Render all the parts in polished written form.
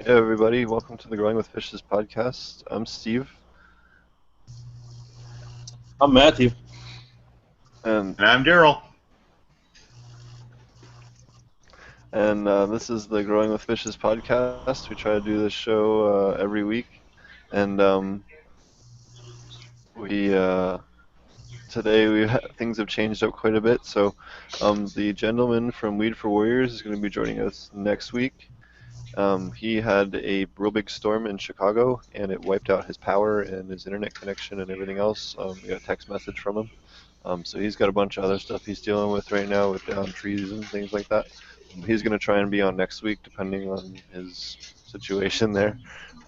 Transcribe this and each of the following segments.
Hey everybody, welcome to the Growing with Fishes podcast. I'm Steve, I'm Matthew. and And I'm Daryl. this is the Growing with Fishes podcast. We try to do this show every week, and we today things have changed up quite a bit. So the gentleman from Weed for Warriors is going to be joining us next week. He had a real big storm in Chicago, and it wiped out his power and his internet connection and everything else. We got a text message from him. So he's got a bunch of other stuff he's dealing with right now with down trees and things like that. He's going to try and be on next week, depending on his situation there.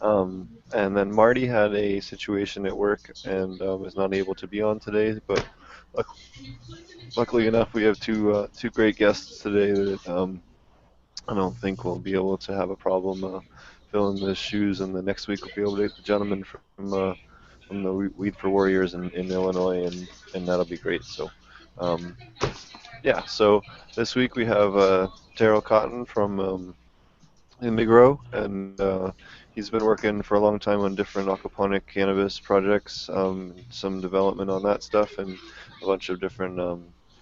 And then Marty had a situation at work and is not able to be on today. But luckily enough, we have two great guests today that I don't think we'll be able to have a problem filling the shoes. And the next week we'll be able to get the gentleman from the Weed for Warriors in Illinois, and that'll be great. So, yeah. So this week we have Daryl Cotton from Indigrow, and he's been working for a long time on different aquaponic cannabis projects, some development on that stuff, and a bunch of different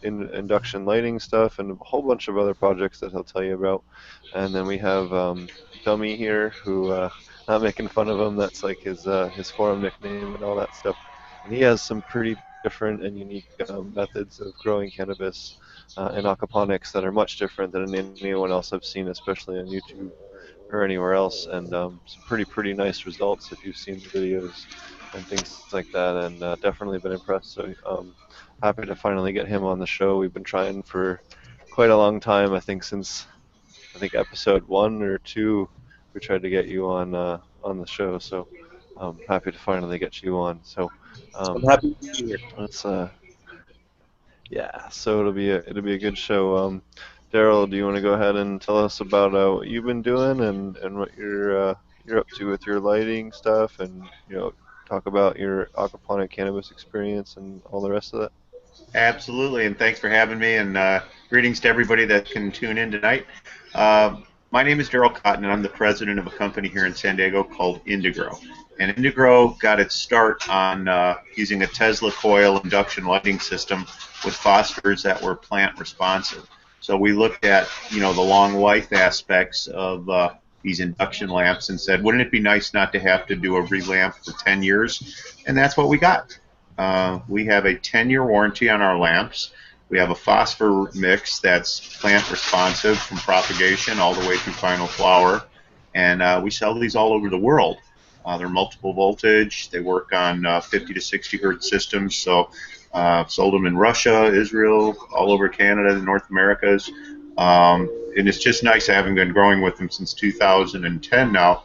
induction lighting stuff, and a whole bunch of other projects that he'll tell you about. And then we have Dumme here, who not making fun of him. That's like his forum nickname and all that stuff. And he has some pretty different and unique methods of growing cannabis and aquaponics that are much different than anyone else I've seen, especially on YouTube or anywhere else, and some pretty nice results if you've seen the videos and things like that, and definitely been impressed. So happy to finally get him on the show. We've been trying for quite a long time. I think since episode 1 or 2 we tried to get you on the show. So happy to finally get you on. So I'm happy to be here. let's yeah. So it'll be a good show. Daryl, do you want to go ahead and tell us about what you've been doing and what you're up to with your lighting stuff, and talk about your aquaponic cannabis experience and all the rest of that? Absolutely, and thanks for having me, and greetings to everybody that can tune in tonight. My name is Daryl Cotton, and I'm the president of a company here in San Diego called Indigrow. And Indigrow got its start on using a Tesla coil induction lighting system with phosphors that were plant responsive. So we looked at the long life aspects of these induction lamps and said, wouldn't it be nice not to have to do a relamp for 10 years? And that's what we got. We have a 10-year warranty on our lamps. We have a phosphor mix that's plant responsive from propagation all the way through final flower, and we sell these all over the world. They're multiple voltage. They work on 50 to 60 hertz systems. So sold them in Russia, Israel, all over Canada, the North Americas. And it's just nice having been growing with them since 2010 now,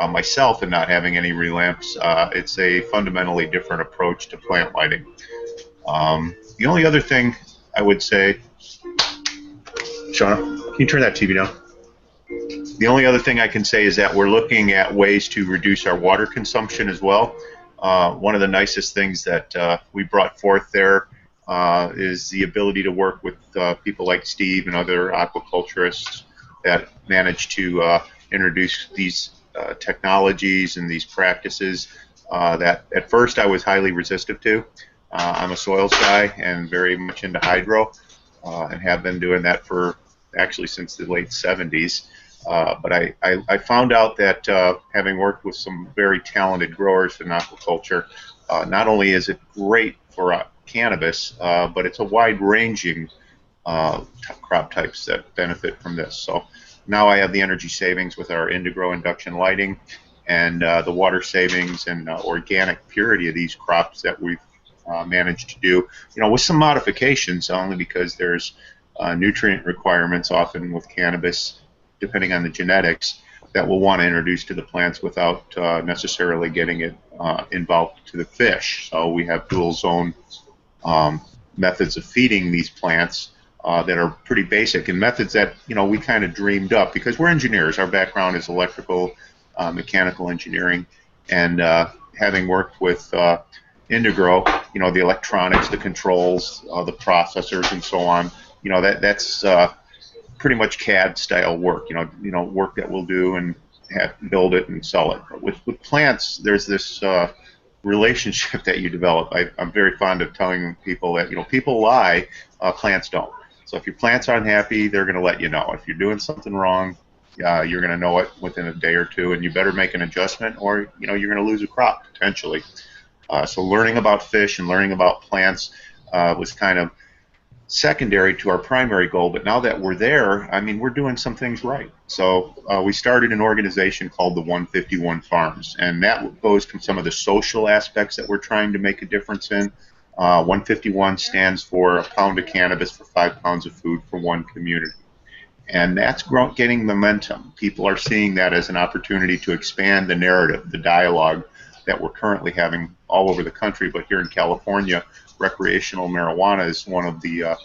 myself, and not having any relamps. It's a fundamentally different approach to plant lighting. The only other thing I would say, Shauna, can you turn that TV down? The only other thing I can say is that we're looking at ways to reduce our water consumption as well. One of the nicest things that we brought forth there is the ability to work with people like Steve and other aquaculturists that manage to introduce these technologies and these practices that at first I was highly resistant to. I'm a soils guy and very much into hydro, and have been doing that for actually since the late 70s. But I found out that having worked with some very talented growers in aquaculture, not only is it great for cannabis, but it's a wide-ranging crop types that benefit from this. So now I have the energy savings with our Indigrow induction lighting, and the water savings and organic purity of these crops that we've managed to do, with some modifications, only because there's nutrient requirements often with cannabis, depending on the genetics, that we'll want to introduce to the plants without necessarily getting it involved to the fish. So we have dual zone methods of feeding these plants that are pretty basic, and methods that we kind of dreamed up because we're engineers. Our background is electrical, mechanical engineering, and having worked with Indigrow, the electronics, the controls, the processors, and so on, that's pretty much CAD style work, work that we'll do, and build it and sell it. But with plants, there's this relationship that you develop. I'm very fond of telling people that people lie, plants don't. So if your plants aren't happy, they're going to let you know. If you're doing something wrong, you're going to know it within a day or two, and you better make an adjustment, or you're going to lose a crop potentially. So learning about fish and learning about plants was kind of secondary to our primary goal, but now that we're there, I mean, we're doing some things right. So we started an organization called the 151 Farms, and that goes from some of the social aspects that we're trying to make a difference in. 151 stands for a pound of cannabis for 5 pounds of food for one community. And that's getting momentum. People are seeing that as an opportunity to expand the narrative, the dialogue that we're currently having all over the country. But here in California, recreational marijuana is one of the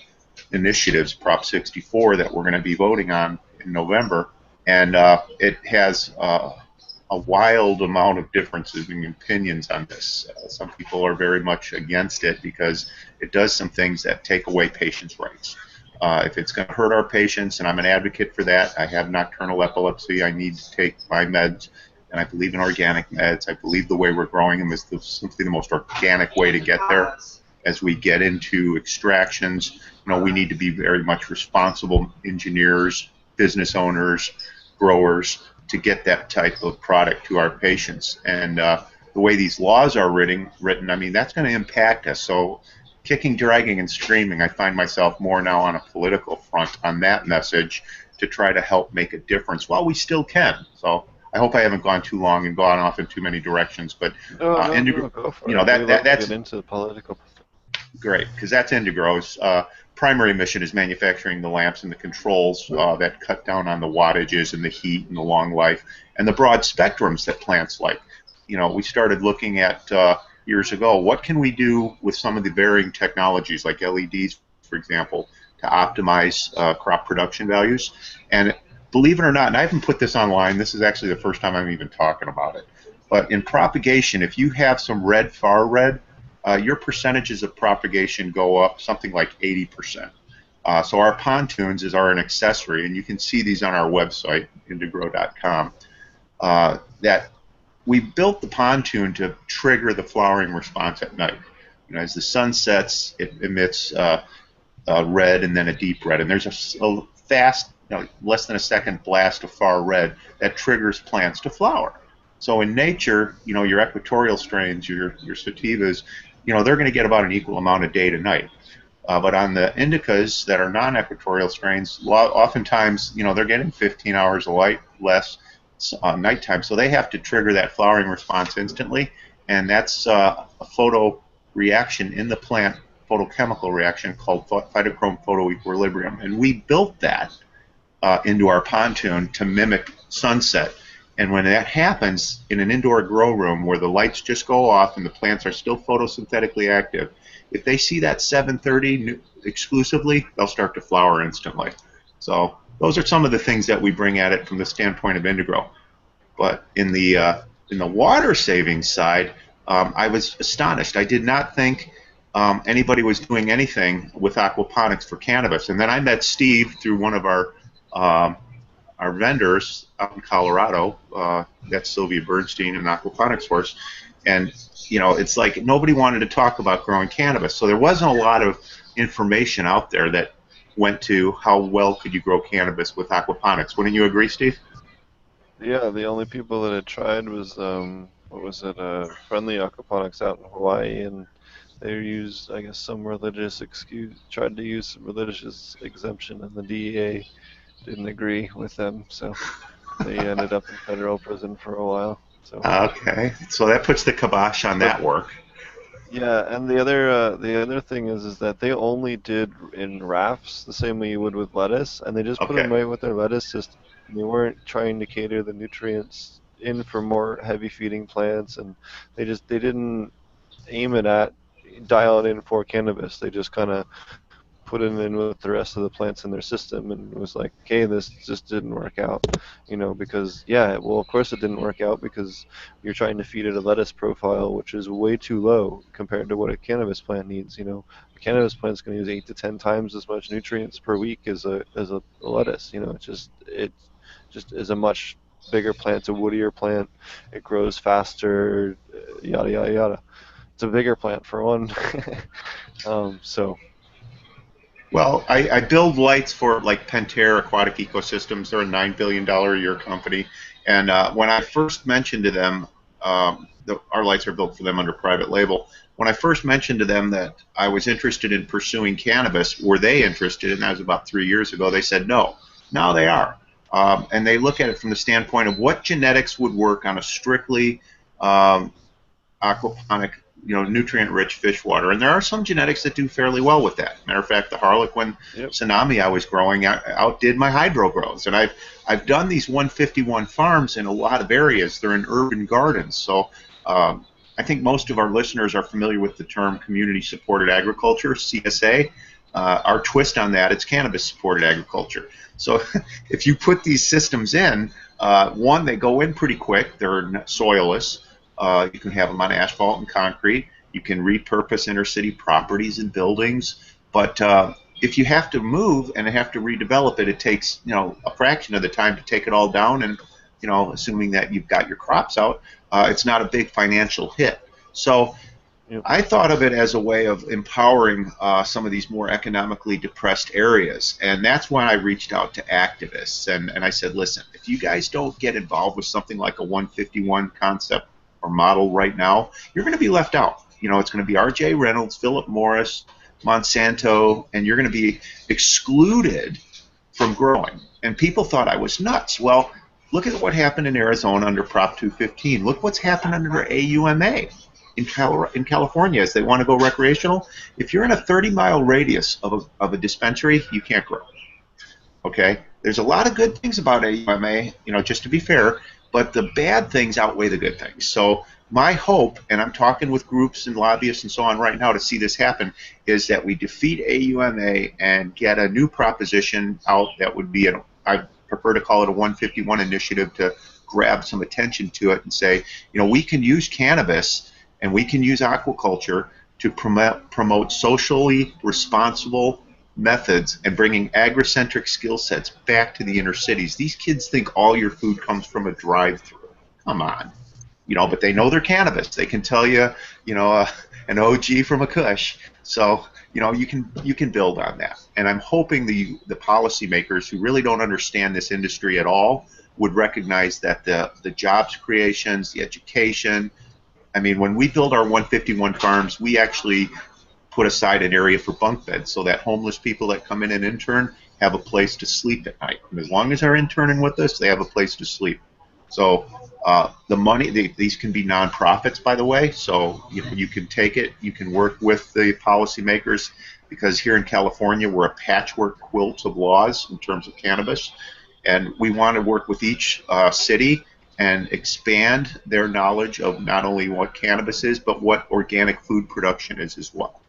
initiatives, Prop 64, that we're going to be voting on in November. And it has a wild amount of differences in opinions on this. Some people are very much against it because it does some things that take away patients' rights. If it's going to hurt our patients, and I'm an advocate for that, I have nocturnal epilepsy, I need to take my meds, and I believe in organic meds. I believe the way we're growing them is simply the most organic way to get there. As we get into extractions, we need to be very much responsible engineers, business owners, growers to get that type of product to our patients. And the way these laws are written, I mean, that's going to impact us. So kicking, dragging, and screaming, I find myself more now on a political front on that message to try to help make a difference while we still can. So I hope I haven't gone too long and gone off in too many directions, but No, go for it. That's get into the political. great, because that's Indigro's primary mission is manufacturing the lamps and the controls that cut down on the wattages and the heat and the long life and the broad spectrums that plants like. We started looking at years ago, what can we do with some of the varying technologies like LEDs, for example, to optimize crop production values. And believe it or not, and I haven't put this online, this is actually the first time I'm even talking about it, but in propagation, if you have some red, far red, your percentages of propagation go up something like 80%. So our pontoons are an accessory, and you can see these on our website, indigro.com, that we built the pontoon to trigger the flowering response at night. As the sun sets, it emits red and then a deep red, and there's a fast, less than a second blast of far red that triggers plants to flower. So in nature, your equatorial strains, your sativas, they're going to get about an equal amount of day to night. But on the indicas that are non-equatorial strains, oftentimes, they're getting 15 hours of light less nighttime. So they have to trigger that flowering response instantly, and that's a photo reaction in the plant, photochemical reaction called phytochrome photoequilibrium. And we built that into our pontoon to mimic sunset. And when that happens in an indoor grow room where the lights just go off and the plants are still photosynthetically active, if they see that 7:30 exclusively, they'll start to flower instantly. So those are some of the things that we bring at it from the standpoint of Indigro. But in the water saving side, I was astonished. I did not think anybody was doing anything with aquaponics for cannabis. And then I met Steve through one of our vendors out in Colorado, that's Sylvia Bernstein and Aquaponics Force, and it's like nobody wanted to talk about growing cannabis, so there wasn't a lot of information out there that went to how well could you grow cannabis with aquaponics. Wouldn't you agree, Steve? Yeah, the only people that had tried was what was it, Friendly Aquaponics out in Hawaii, and they used, I guess, some religious excuse, tried to use some religious exemption, and the DEA didn't agree with them, so they ended up in federal prison for a while. So okay, so that puts the kibosh on that work. yeah, and the other thing is that they only did in rafts the same way you would with lettuce, and they just put them right with their lettuce system. They weren't trying to cater the nutrients in for more heavy feeding plants, and they didn't aim it at dial it in for cannabis. They just kind of put it in with the rest of the plants in their system, and it was like, okay, this just didn't work out, because well, of course it didn't work out because you're trying to feed it a lettuce profile which is way too low compared to what a cannabis plant needs. A cannabis plant's going to use 8 to 10 times as much nutrients per week as a lettuce. It just is a much bigger plant, it's a woodier plant, it grows faster, yada yada yada. It's a bigger plant for one. So Well, I build lights for like Pentair Aquatic Ecosystems. They're a $9 billion a year company. And when I first mentioned to them, our lights are built for them under private label. When I first mentioned to them that I was interested in pursuing cannabis, were they interested? And that was about 3 years ago. They said no. Now they are. And they look at it from the standpoint of what genetics would work on a strictly aquaponic, nutrient-rich fish water. And there are some genetics that do fairly well with that. Matter of fact, the Harlequin yep. tsunami I was growing outdid my hydro grows. And I've done these 151 farms in a lot of areas. They're in urban gardens. So I think most of our listeners are familiar with the term community-supported agriculture, CSA. Our twist on that, it's cannabis-supported agriculture. So if you put these systems in, one, they go in pretty quick. They're soilless. You can have them on asphalt and concrete. You can repurpose inner city properties and buildings. But if you have to move and have to redevelop it, it takes a fraction of the time to take it all down. And assuming that you've got your crops out, it's not a big financial hit. So Yep. I thought of it as a way of empowering some of these more economically depressed areas. And that's why I reached out to activists. And I said, listen, if you guys don't get involved with something like a 151 concept or model right now, you're going to be left out. It's going to be R.J. Reynolds, Philip Morris, Monsanto, and you're going to be excluded from growing. And people thought I was nuts. Well, look at what happened in Arizona under Prop 215. Look what's happened under AUMA in California as they want to go recreational. If you're in a 30-mile radius of a dispensary, you can't grow. Okay? There's a lot of good things about AUMA, just to be fair, but the bad things outweigh the good things. So my hope, and I'm talking with groups and lobbyists and so on right now to see this happen, is that we defeat AUMA and get a new proposition out that would be, I prefer to call it a 151 initiative, to grab some attention to it and say, we can use cannabis and we can use aquaculture to promote socially responsible methods and bringing agricentric skill sets back to the inner cities. These kids think all your food comes from a drive-through. Come on. But they know their cannabis. They can tell you, an OG from a Kush. So, you can build on that. And I'm hoping the policymakers who really don't understand this industry at all would recognize that the jobs creations, the education. I mean, when we build our 151 farms, we actually put aside an area for bunk beds so that homeless people that come in and intern have a place to sleep at night. And as long as they're interning with us, they have a place to sleep. So the money, these can be nonprofits, by the way, so you can take it, you can work with the policymakers, because here in California we're a patchwork quilt of laws in terms of cannabis, and we want to work with each city and expand their knowledge of not only what cannabis is, but what organic food production is as well.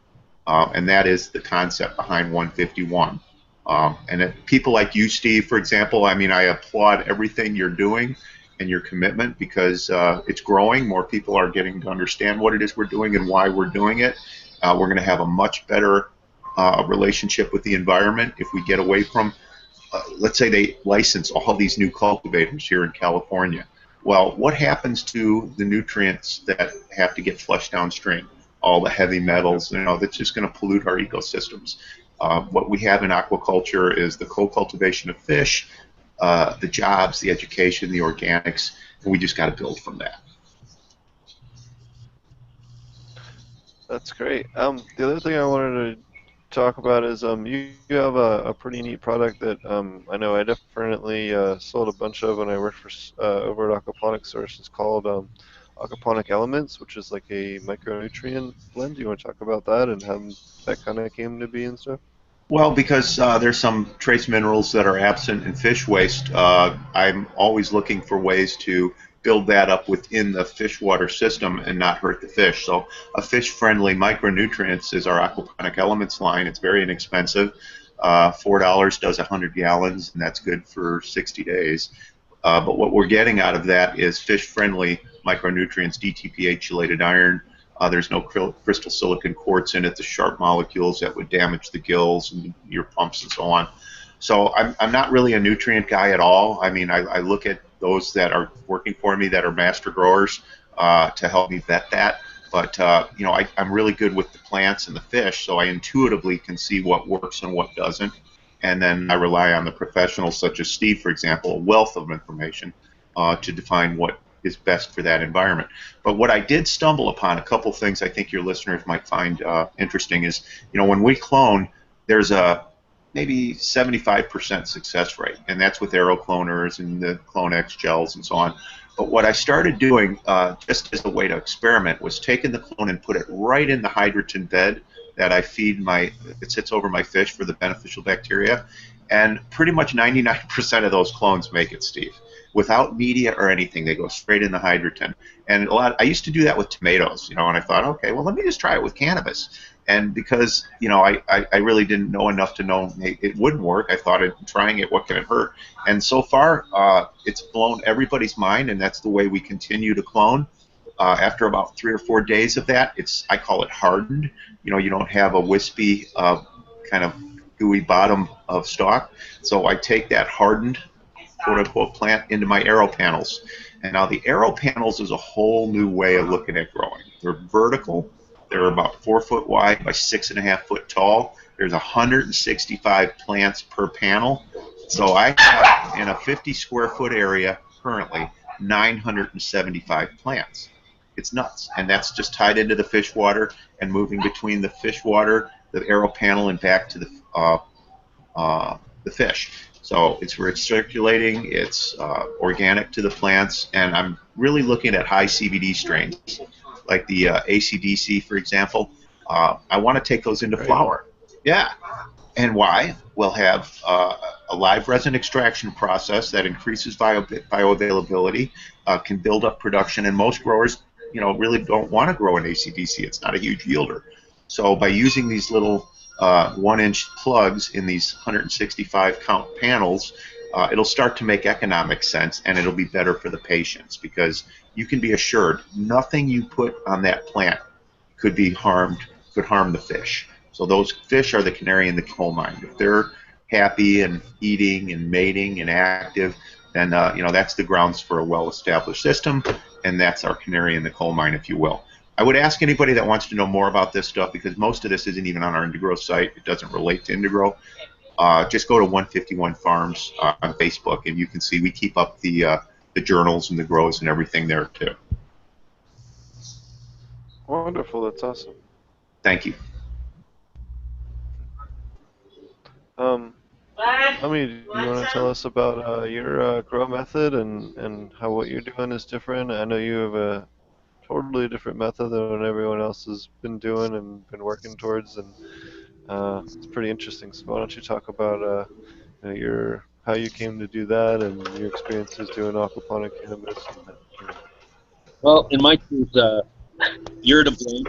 And that is the concept behind 151. And people like you, Steve, for example, I mean, I applaud everything you're doing and your commitment, because it's growing. More people are getting to understand what it is we're doing and why we're doing it. We're going to have a much better relationship with the environment if we get away from, let's say they license all these new cultivators here in California. Well, what happens to the nutrients that have to get flushed downstream? All the heavy metals, that's just going to pollute our ecosystems. What we have in aquaculture is the co-cultivation of fish, the jobs, the education, the organics, and we just got to build from that. That's great. The other thing I wanted to talk about is you have a pretty neat product that I know I definitely sold a bunch of when I worked for over at Aquaponics Source. It's called Aquaponic Elements, which is like a micronutrient blend. Do you want to talk about that and how that kind of came to be and stuff? Well, because there's some trace minerals that are absent in fish waste, I'm always looking for ways to build that up within the fish water system and not hurt the fish. So a fish-friendly micronutrients is our Aquaponic Elements line. It's very inexpensive. $4 does 100 gallons, and that's good for 60 days. But what we're getting out of that is fish-friendly micronutrients, DTPA, chelated iron. There's no crystal silicon quartz in it, the sharp molecules that would damage the gills and your pumps and so on. So I'm not really a nutrient guy at all. I mean, I look at those that are working for me that are master growers to help me vet that. But you know, I'm really good with the plants and the fish, so I intuitively can see what works and what doesn't. And then I rely on the professionals, such as Steve, for example, a wealth of information to define what is best for that environment. But what I did stumble upon, a couple things I think your listeners might find interesting is, you know, when we clone, there's a maybe 75% success rate, and that's with aero cloners and the CloneX gels and so on. But what I started doing, just as a way to experiment, was taking the clone and put it right in the hydrogen bed that I feed it sits over my fish for the beneficial bacteria, and pretty much 99% of those clones make it, Steve. Without media or anything, they go straight in the hydrogen. And I used to do that with tomatoes, you know, and I thought, okay, well, let me just try it with cannabis. And because, you know, I really didn't know enough to know it wouldn't work, I thought, trying it, what can it hurt? And so far, it's blown everybody's mind, and that's the way we continue to clone. After about 3 or 4 days of that, I call it hardened. You know, you don't have a wispy kind of gooey bottom of stalk. So I take that hardened, quote-unquote, plant into my aero panels. And now the aero panels is a whole new way of looking at growing. They're vertical. They're about 4 foot wide by 6.5 foot tall. There's 165 plants per panel. So I have, in a 50 square foot area currently, 975 plants. It's nuts. And that's just tied into the fish water and moving between the fish water, the aero panel, and back to the fish. So it's recirculating, it's organic to the plants, and I'm really looking at high CBD strains, like the ACDC, for example. I want to take those into flower. Yeah. And why? We'll have a live resin extraction process that increases bioavailability, can build up production, and most growers, you know, really don't want to grow an ACDC. It's not a huge yielder. So by using these little 1-inch plugs in these 165 count panels, it'll start to make economic sense, and it'll be better for the patients, because you can be assured nothing you put on that plant could harm the fish. So those fish are the canary in the coal mine. If they're happy and eating and mating and active, then you know, that's the grounds for a well-established system, and that's our canary in the coal mine, if you will. I would ask anybody that wants to know more about this stuff, because most of this isn't even on our Indigrow site. It doesn't relate to Indigrow. Just go to 151 Farms on Facebook, and you can see we keep up the journals and the grows and everything there too. Wonderful, that's awesome. Thank you. I mean, do you want to tell us about your grow method and how what you're doing is different? I know you have a totally different method than what everyone else has been doing and been working towards, and it's pretty interesting. So why don't you talk about you know, how you came to do that and your experiences doing aquaponic cannabis? And, Well, in my case, you're to blame.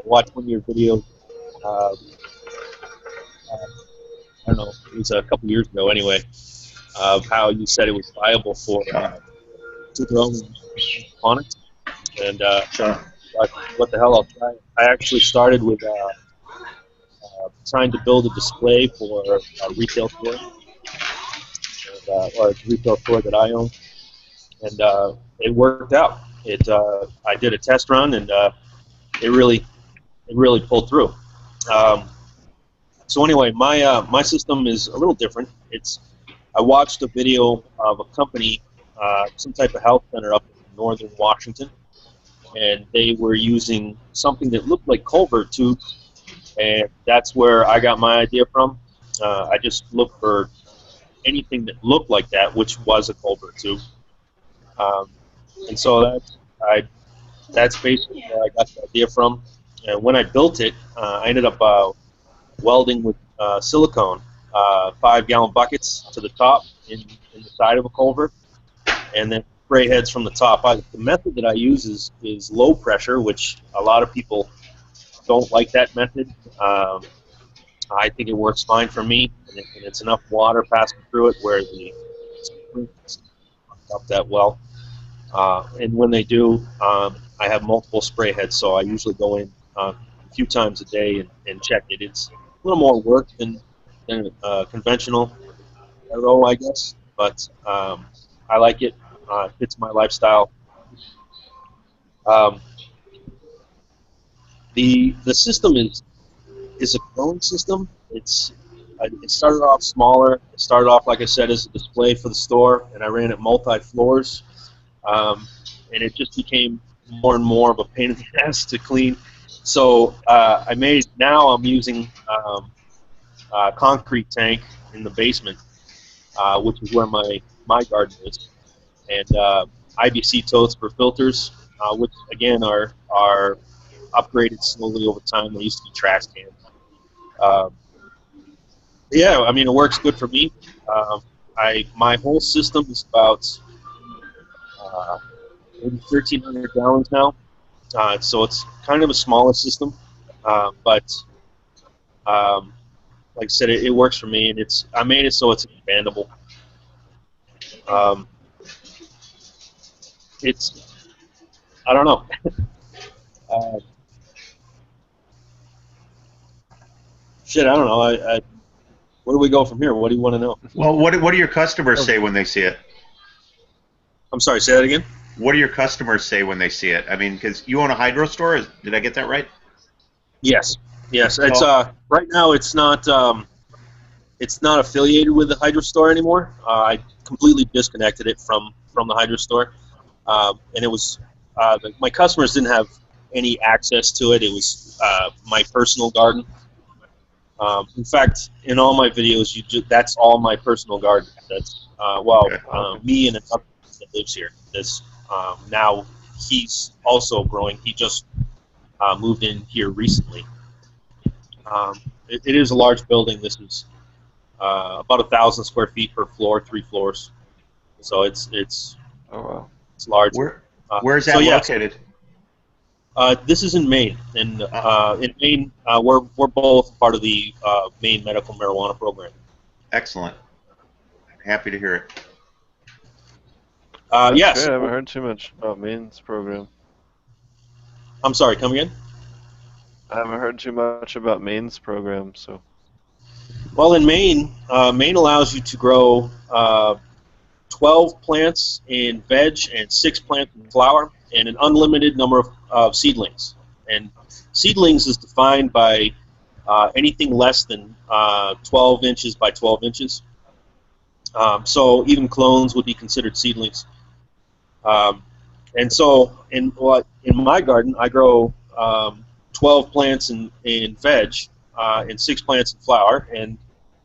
Watched one of your videos. I don't know. It was a couple years ago, anyway. Of how you said it was viable for to grow aquaponics, and what the hell, I'll try. I actually started with trying to build a display for a retail store, or a retail store that I own, and it worked out. I did a test run, and it really pulled through. So anyway, my system is a little different. I watched a video of a company, some type of health center up in northern Washington, and they were using something that looked like culvert tubes, and that's where I got my idea from. I just looked for anything that looked like that, which was a culvert tube, and so that's basically where I got the idea from. And when I built it, I ended up welding with silicone, 5-gallon buckets to the top in the side of a culvert, and then spray heads from the top. The method that I use is low pressure, which a lot of people don't like that method. I think it works fine for me, and it's enough water passing through it where the springs don't up that well. And when they do, I have multiple spray heads, so I usually go in a few times a day and check it. It's a little more work than conventional aero, I guess, but I like it. It fits my lifestyle. Um, the system is a growing system. It started off smaller. It started off, like I said, as a display for the store, and I ran it multi-floors, and it just became more and more of a pain in the ass to clean. So now I'm using a concrete tank in the basement, which is where my garden is, and IBC totes for filters, which again are upgraded slowly over time. They used to be trash cans. Um, yeah, I mean, it works good for me. My whole system is about maybe 1,300 gallons now, so it's kind of a smaller system, but um, like I said, it works for me, and I made it so it's expandable. Um, it's I don't know. uh, Shit, I don't know. Where do we go from here? What do you want to know? Well, what do your customers say when they see it? I'm sorry, say that again? What do your customers say when they see it? I mean, because you own a hydro store. Did I get that right? Yes. Yes. It's So, right now it's not affiliated with the hydro store anymore. I completely disconnected it from the hydro store, and it was my customers didn't have any access to it. It was my personal garden. In fact, in all my videos, that's all my personal garden. That's okay. me and another person that lives here. Now he's also growing. He just moved in here recently. It is a large building. This is about 1,000 square feet per floor, 3 floors. So it's Oh wow. large. Where is that located? This is in Maine, and Uh, in Maine, we're both part of the Maine medical marijuana program. Excellent. Happy to hear it. That's Yes. great. I haven't heard too much about Maine's program. I'm sorry. Come again? I haven't heard too much about Maine's program, so. Well, in Maine, Maine allows you to grow 12 plants in veg and 6 plants in flower, and an unlimited number of seedlings. And seedlings is defined by anything less than 12 inches by 12 inches. So even clones would be considered seedlings. And so in my garden, I grow 12 plants in veg and 6 plants in flower. And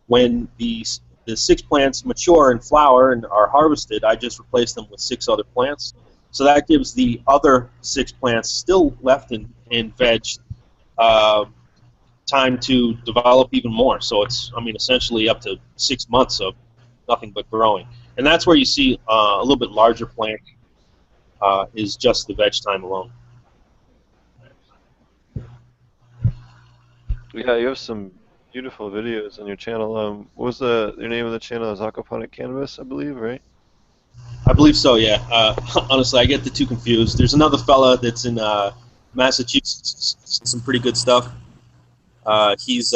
when the 6 plants mature in flower and are harvested, I just replace them with 6 other plants. So that gives the other 6 plants still left in veg time to develop even more. So it's, I mean, essentially up to 6 months of nothing but growing. And that's where you see a little bit larger plant is just the veg time alone. Yeah, you have some beautiful videos on your channel. What was your name of the channel? Is Aquaponic Cannabis, I believe, right? I believe so, yeah. Honestly, I get the two confused. There's another fella that's in Massachusetts, some pretty good stuff. He's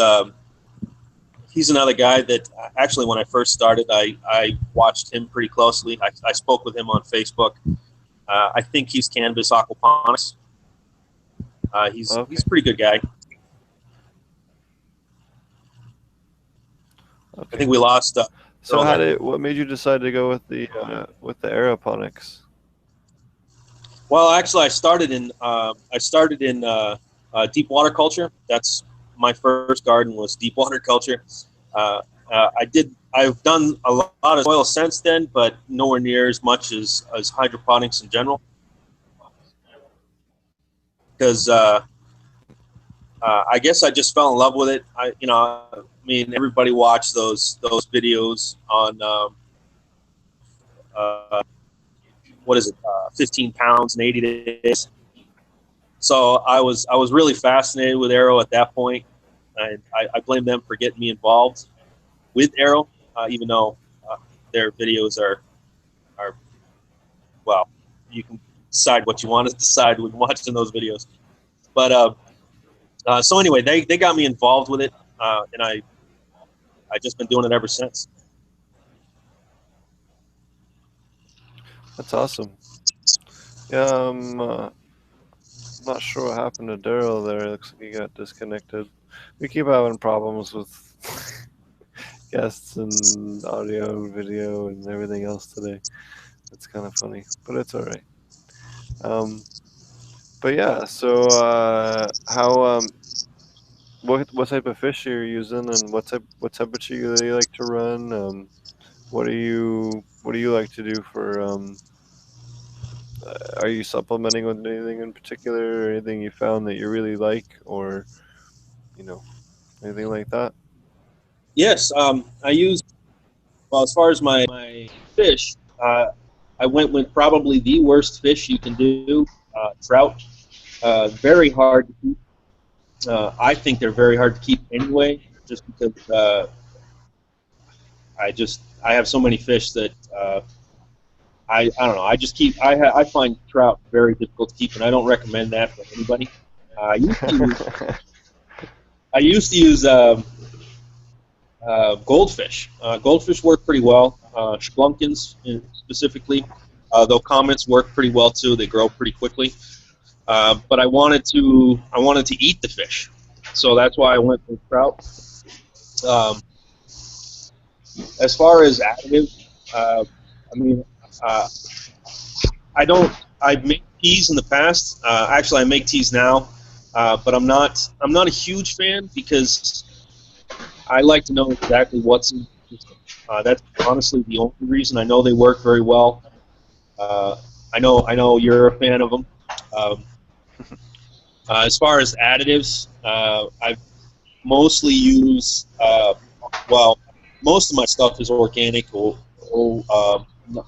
another guy that actually, when I first started, I watched him pretty closely. I spoke with him on Facebook. I think he's Cannabis Aquaponics. He's a pretty good guy. Okay. I think we lost. So what made you decide to go with the aeroponics? Well, actually, I started in deep water culture. That's my first garden was deep water culture. I've done a lot of soil since then, but nowhere near as much as hydroponics in general. Because I guess I just fell in love with it. I mean, everybody watched those videos on what is it, 15 pounds in 80 days. So I was really fascinated with Aero at that point, and I blame them for getting me involved with Aero, even though their videos are well, you can decide what you want to decide when watching those videos. But so anyway, they got me involved with it, and I just been doing it ever since. That's awesome. Yeah, not sure what happened to Daryl there. It looks like he got disconnected. We keep having problems with guests and audio and video and everything else today. It's kind of funny, but it's all right. Um, but yeah, so what type of fish are you using, and what temperature do you like to run? What do you like to do for are you supplementing with anything in particular, or anything you found that you really like, or you know anything like that? Yes, I use, well, as far as my fish, I went with probably the worst fish you can do, trout. Very hard to keep. I think they're very hard to keep anyway, just because I have so many fish that I don't know. I just keep I find trout very difficult to keep, and I don't recommend that for anybody. I used to use I used to use goldfish. Goldfish work pretty well. Splunkins specifically, though comets work pretty well too. They grow pretty quickly. But I wanted to eat the fish, so that's why I went with trout. Um, as far as additives, I mean, uh, I don't. I've made teas in the past. Actually, I make teas now, but I'm not. I'm not a huge fan because I like to know exactly what's in the system. That's honestly the only reason. I know they work very well. Uh, I know you're a fan of them. Um, as far as additives, I mostly use well, most of my stuff is organic or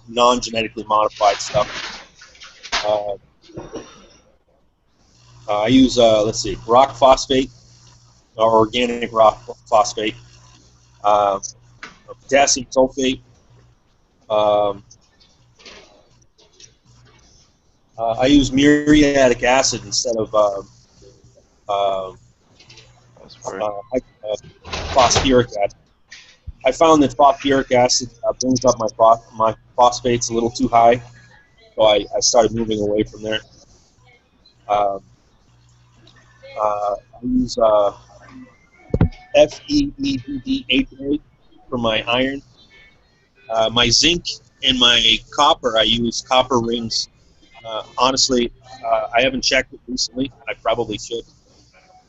non-genetically modified stuff. Uh, I use let's see, rock phosphate or organic rock phosphate, uh, potassium sulfate. Um, I use muriatic acid instead of uh, Phosphoric. phosphoric acid. I found that phosphoric acid brings up my phosphates a little too high, so I started moving away from there. Um, I use FeEDDHA for my iron. My zinc and my copper, I use copper rings. Honestly, I haven't checked it recently. I probably should.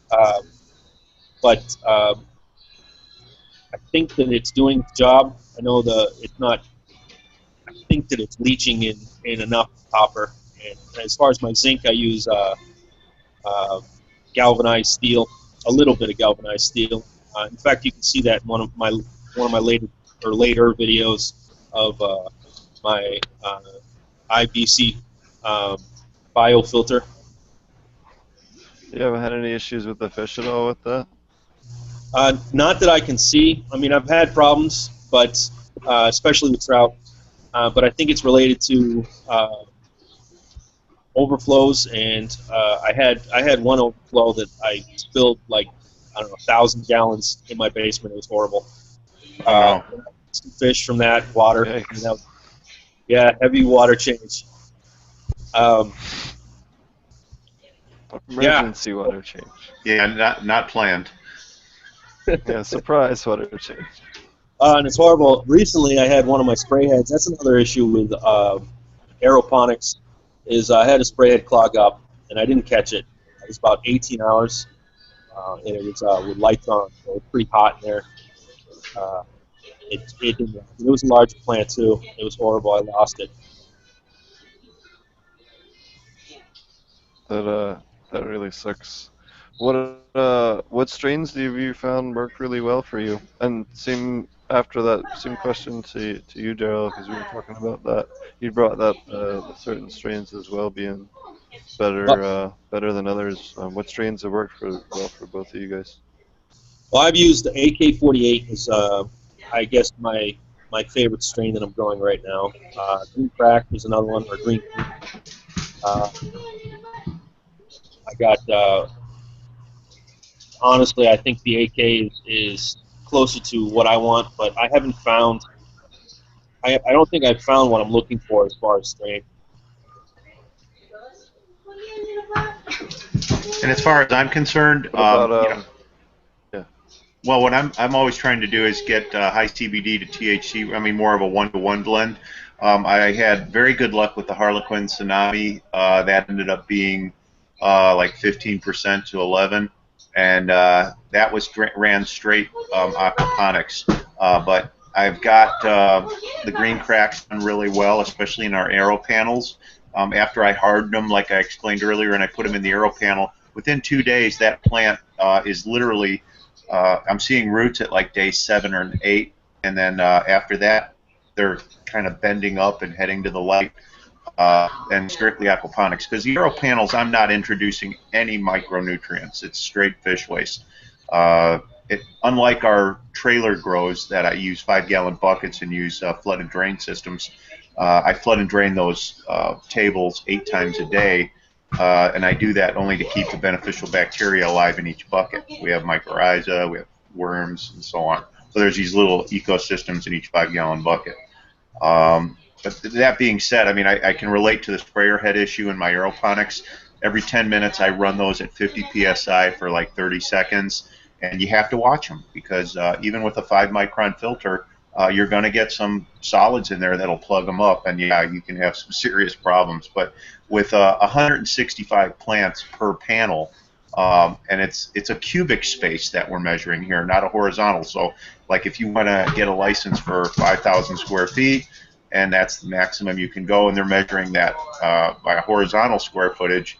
Uh, but I think that it's doing its job. I know it's not. I think that it's leaching in enough copper. And as far as my zinc, I use uh, galvanized steel, a little bit of galvanized steel. In fact, you can see that in one of my later videos of my IBC um, biofilter. You haven't had any issues with the fish at all with that? Not that I can see. I mean, I've had problems, but especially with trout. But I think it's related to overflows, and I had one overflow that I spilled like I don't know 1,000 gallons in my basement. It was horrible. Oh no. Some fish from that water. Yikes. Yeah, heavy water change. Um, yeah, Emergency water change. Yeah, not planned. Yeah, surprise water change. and it's horrible. Recently, I had one of my spray heads. That's another issue with aeroponics. Is I had a spray head clog up, and I didn't catch it. It was about 18 hours, and it was with lights on, so it was pretty hot in there. Uh, it didn't. It was a large plant too. It was horrible. I lost it. That that really sucks. What strains have you found worked really well for you? And same question to you, Daryl, because we were talking about that. You brought up certain strains as well being But better than others. What strains have worked well for both of you guys? well, I've used the AK-48 as I guess my favorite strain that I'm growing right now. Green Crack is another one, or Green. Uh, I got honestly, I think the AK is closer to what I want, but I haven't found I don't think I've found what I'm looking for as far as strain. And as far as I'm concerned, What about yeah. well, what I'm always trying to do is get high CBD to THC. I mean, more of a one-to-one blend. I had very good luck with the Harlequin Tsunami. That ended up being like 15% to 11, and that was ran straight aquaponics. But I've got the green cracks done really well, especially in our aero panels. After I hardened them, like I explained earlier, and I put them in the aero panel, within 2 days, that plant is literally I'm seeing roots at like day 7 or 8, and then after that, they're kind of bending up and heading to the light, and strictly aquaponics. Because the aero panels, I'm not introducing any micronutrients. It's straight fish waste. Unlike our trailer grows that I use 5-gallon buckets and use flood and drain systems, I flood and drain those tables 8 times a day. And I do that only to keep the beneficial bacteria alive in each bucket. We have mycorrhiza, we have worms, and so on. So there's these little ecosystems in each 5-gallon bucket. But that being said, I mean, I can relate to the sprayer head issue in my aeroponics. Every 10 minutes, I run those at 50 psi for like 30 seconds, and you have to watch them because even with a 5-micron filter, you're going to get some solids in there that'll plug them up, and yeah, you can have some serious problems. But with 165 plants per panel, and it's a cubic space that we're measuring here, not a horizontal. So, like if you want to get a license for 5,000 square feet, and that's the maximum you can go, and they're measuring that by a horizontal square footage,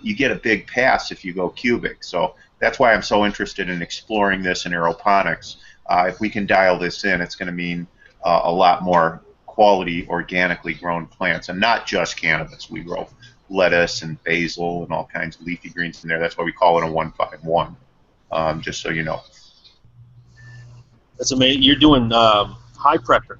you get a big pass if you go cubic. So that's why I'm so interested in exploring this in aeroponics. If we can dial this in, it's going to mean a lot more quality organically grown plants, and not just cannabis. We grow lettuce and basil and all kinds of leafy greens in there. That's why we call it a 151, just so you know. That's amazing. You're doing high pressure.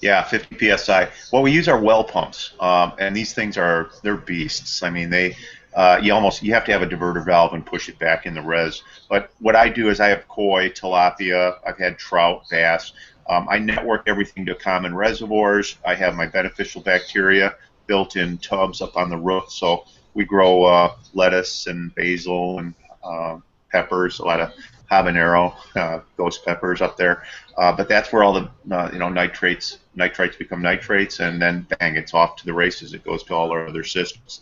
Yeah, 50 psi. Well, we use our well pumps, and these things they're beasts. I mean, you have to have a diverter valve and push it back in the res. But what I do is I have koi, tilapia, I've had trout, bass. I network everything to common reservoirs. I have my beneficial bacteria built in tubs up on the roof. So we grow lettuce and basil and peppers, a lot of habanero, ghost peppers up there. But that's where all the nitrates become nitrates, and then bang, it's off to the races. It goes to all our other systems.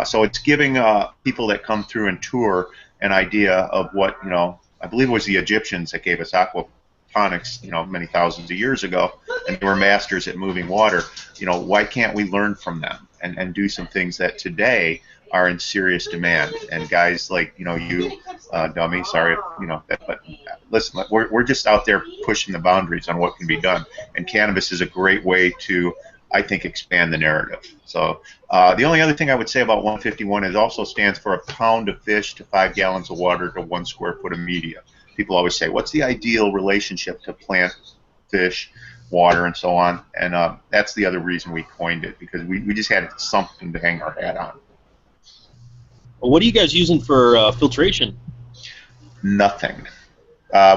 So it's giving people that come through and tour an idea of what, I believe it was the Egyptians that gave us aquaponics, many thousands of years ago, and they were masters at moving water. Why can't we learn from them and do some things that today are in serious demand? And guys like you, Dummy, sorry, but listen, we're just out there pushing the boundaries on what can be done, and cannabis is a great way to, I think, expand the narrative. So the only other thing I would say about 151 is also stands for a pound of fish to 5 gallons of water to 1 square foot of media. People always say, what's the ideal relationship to plant, fish, water, and so on? And that's the other reason we coined it, because we just had something to hang our hat on. What are you guys using for filtration? Nothing.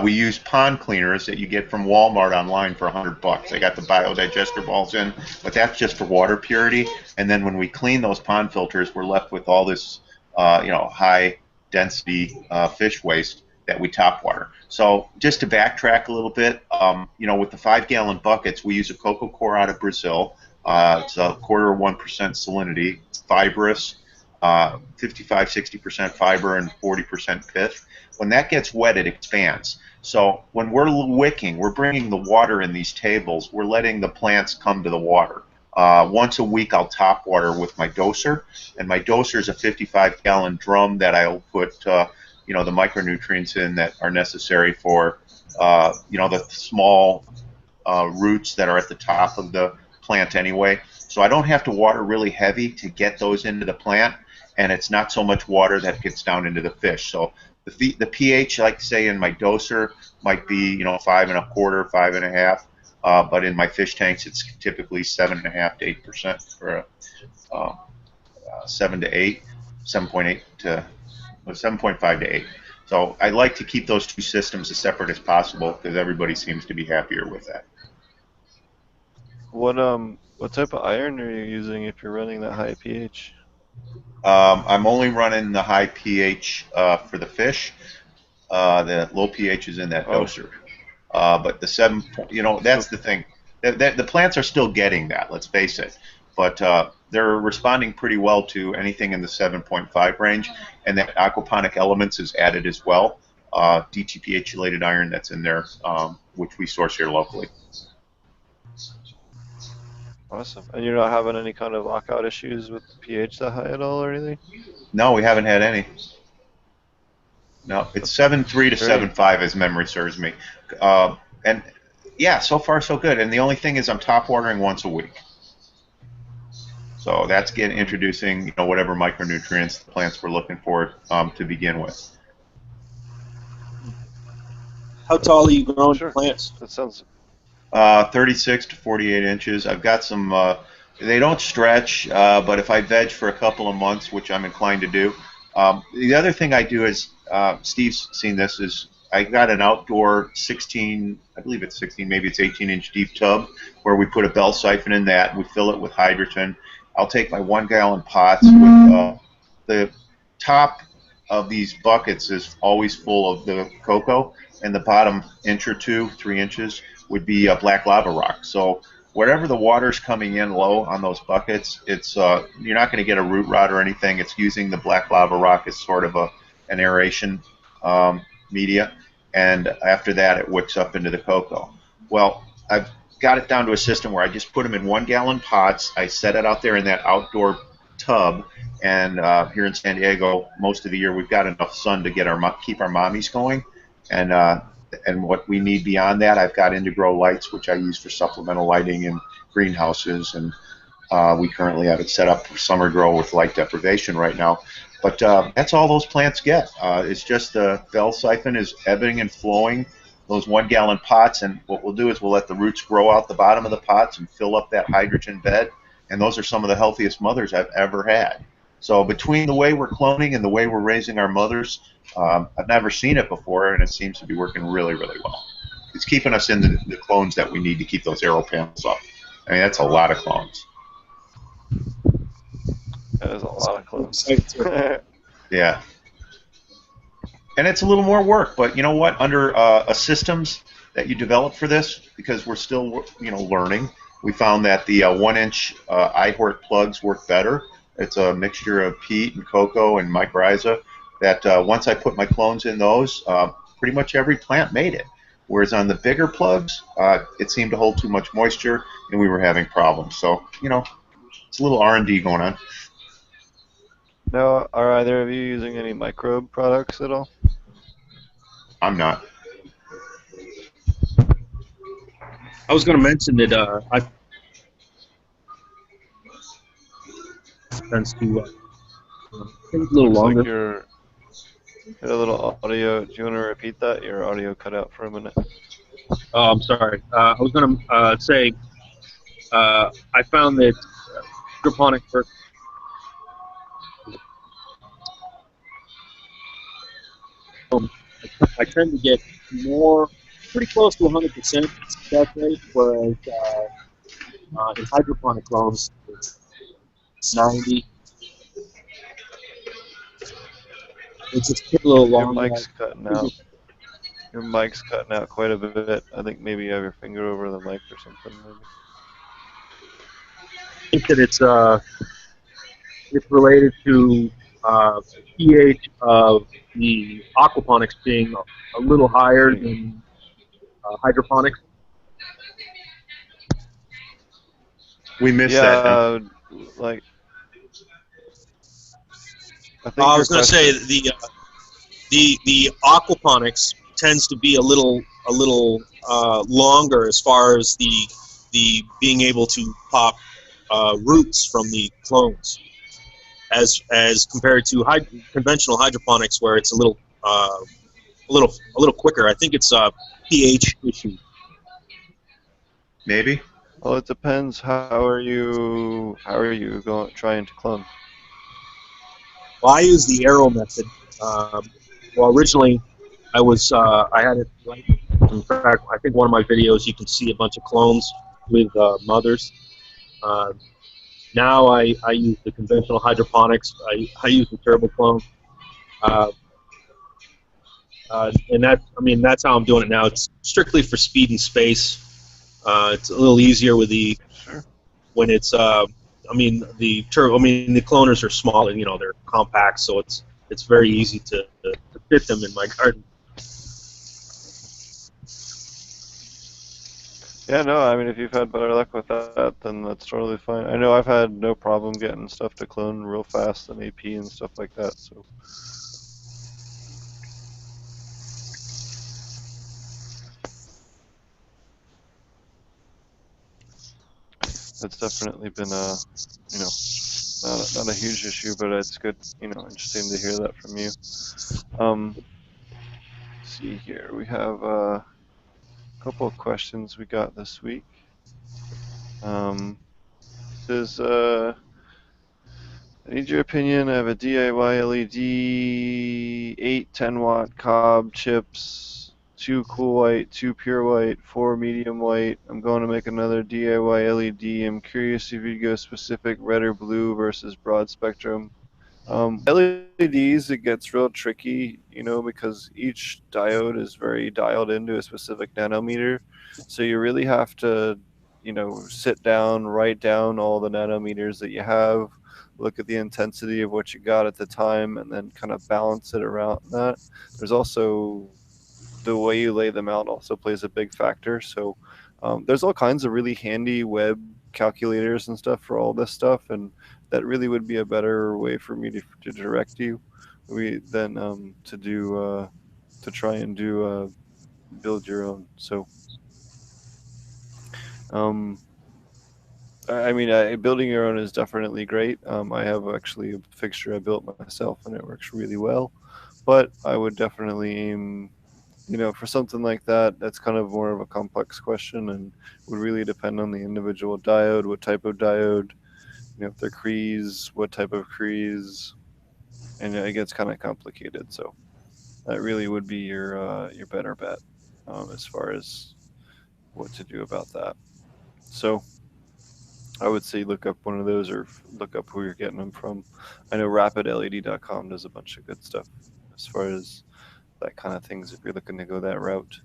We use pond cleaners that you get from Walmart online for $100. I got the biodigester balls in, but that's just for water purity. And then when we clean those pond filters, we're left with all this, high density fish waste that we top water. So just to backtrack a little bit, with the 5-gallon buckets, we use a coco coir out of Brazil. It's a 1/4% salinity. It's fibrous, 55-60% fiber and 40% pith. When that gets wet, it expands. So when we're wicking, we're bringing the water in these tables. We're letting the plants come to the water. Once a week, I'll top water with my doser, and my doser is a 55-gallon drum that I'll put, the micronutrients in that are necessary for, the small roots that are at the top of the plant anyway. So I don't have to water really heavy to get those into the plant, and it's not so much water that gets down into the fish. So the pH, like say in my doser, might be 5.25, 5.5, but in my fish tanks it's typically 7.5 to 8%, or 7 to 8, 7.8 to 7.5 to 8. So I like to keep those two systems as separate as possible because everybody seems to be happier with that. What type of iron are you using if you're running that high pH? I'm only running the high pH for the fish. The low pH is in that Oh, doser. But the 7, so that's the thing. The plants are still getting that, let's face it. But they're responding pretty well to anything in the 7.5 range. And that aquaponic elements is added as well. DTPH-related iron that's in there, which we source here locally. awesome. And you're not having any kind of lockout issues with pH that high at all or anything? No, we haven't had any. No, it's That's 7.3 to great. 7.5 as memory serves me. And yeah, so far so good. And the only thing is I'm top watering once a week. So that's introducing whatever micronutrients the plants were looking for to begin with. How tall are you growing Sure. plants? That sounds 36 to 48 inches. I've got some. They don't stretch, but if I veg for a couple of months, which I'm inclined to do. The other thing I do is, Steve's seen this, is I got an outdoor 16, I believe it's 16, maybe it's 18-inch deep tub where we put a bell siphon in that. We fill it with hydrogen. I'll take my 1-gallon pots with the top of these buckets is always full of the cocoa, and the bottom inch or two, 3 inches, would be black lava rock. So wherever the water's coming in low on those buckets, it's you're not going to get a root rot or anything. It's using the black lava rock as sort of an aeration media, and after that it wicks up into the cocoa. Well, I've got it down to a system where I just put them in 1-gallon pots. I set it out there in that outdoor tub, and here in San Diego, most of the year we've got enough sun to keep our mommies going, and what we need beyond that, I've got Integro lights, which I use for supplemental lighting in greenhouses, and we currently have it set up for summer grow with light deprivation right now. But that's all those plants get. It's just the bell siphon is ebbing and flowing those 1-gallon pots, and what we'll do is we'll let the roots grow out the bottom of the pots and fill up that hydrogen bed, and those are some of the healthiest mothers I've ever had. So between the way we're cloning and the way we're raising our mothers, I've never seen it before, and it seems to be working really, really well. It's keeping us in the clones that we need to keep those arrow panels up. I mean, that's a lot of clones. that is a lot of clones. Yeah. And it's a little more work, but you know what? Under systems that you develop for this, because we're still learning, we found that the 1-inch iHort plugs work better. It's a mixture of peat and cocoa and mycorrhiza. That once I put my clones in those, pretty much every plant made it. Whereas on the bigger plugs, it seemed to hold too much moisture, and we were having problems. So it's a little R&D going on. Now, are either of you using any microbe products at all? I'm not. I was going to mention that I tends to take a little Looks longer. like you're had a little audio. Do you want to repeat that? Your audio cut out for a minute. Oh, I'm sorry. I was going to say I found that hydroponic I tend to get pretty close to 100% success rate, whereas in hydroponic clones, it's 90. It's just a little Your longer. mic's cutting out. Your mic's cutting out quite a bit. I think maybe you have your finger over the mic or something. Maybe. I think that it's related to pH of the aquaponics being a little higher than hydroponics. We missed that. Yeah, like I think I your was going to say the aquaponics tends to be a little longer as far as the being able to pop roots from the clones, as compared to conventional hydroponics, where it's a little quicker. I think it's a pH issue. Maybe. Well, it depends. How are you going trying to clone? Well, I use the arrow method. Well, originally I had it right. In fact, I think one of my videos you can see a bunch of clones with mothers. Uh, Now I use the conventional hydroponics. I use the turbo clone, uh, and that's how I'm doing it now. It's strictly for speed and space. It's a little easier with the Sure. when it's the turbo. The cloners are small and they're compact, so it's very easy to fit them in my garden. Yeah, no, I mean, if you've had better luck with that, then that's totally fine. I know I've had no problem getting stuff to clone real fast and AP and stuff like that, so that's definitely been you know, not a huge issue, but it's good, interesting to hear that from you. See here, we have a couple of questions we got this week. Says, I need your opinion. I have a DIY LED, 8 10-watt cob chips, 2 cool white, 2 pure white, 4 medium white. I'm going to make another DIY LED. I'm curious if you'd go specific red or blue versus broad spectrum. With LEDs, it gets real tricky, because each diode is very dialed into a specific nanometer. So you really have to, sit down, write down all the nanometers that you have, look at the intensity of what you got at the time, and then kind of balance it around that. There's also the way you lay them out also plays a big factor. So there's all kinds of really handy web calculators and stuff for all this stuff, and that really would be a better way for me to direct you than to try and build your own. So um, I mean, building your own is definitely great. I have actually a fixture I built myself, and it works really well. But I would definitely aim, for something like that. That's kind of more of a complex question, and would really depend on the individual diode, what type of diode, if they're Crees, what type of Crees, and it gets kind of complicated. So that really would be your better bet as far as what to do about that. So I would say look up one of those or look up who you're getting them from. I know rapidled.com does a bunch of good stuff as far as that kind of things if you're looking to go that route.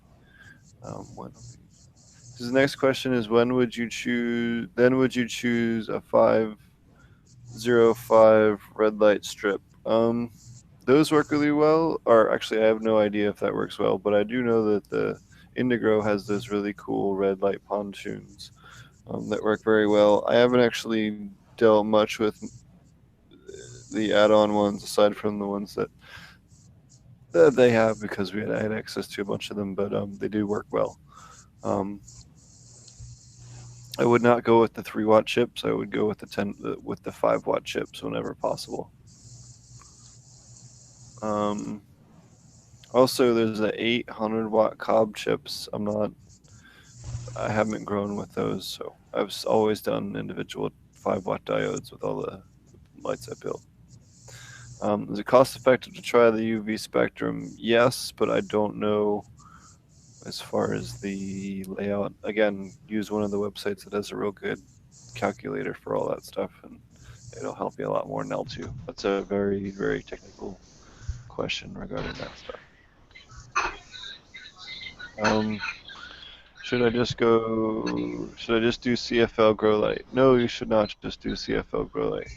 The next question is when would you choose? Then would you choose a 505 red light strip? Those work really well. Or actually, I have no idea if that works well, but I do know that the Indigo has those really cool red light pontoons that work very well. I haven't actually dealt much with the add-on ones aside from the ones that they have because I had access to a bunch of them, but they do work well. I would not go with the 3-watt chips. I would go with the 5-watt chips whenever possible. Also, there's the 800-watt cob chips. I haven't grown with those, so I've always done individual 5-watt diodes with all the lights I built. Is it cost effective to try the UV spectrum? Yes, but I don't know as far as the layout. Again, use one of the websites that has a real good calculator for all that stuff, and it'll help you a lot more than L2. That's a very, very technical question regarding that stuff. Should I just do CFL grow light? No, you should not just do CFL grow light.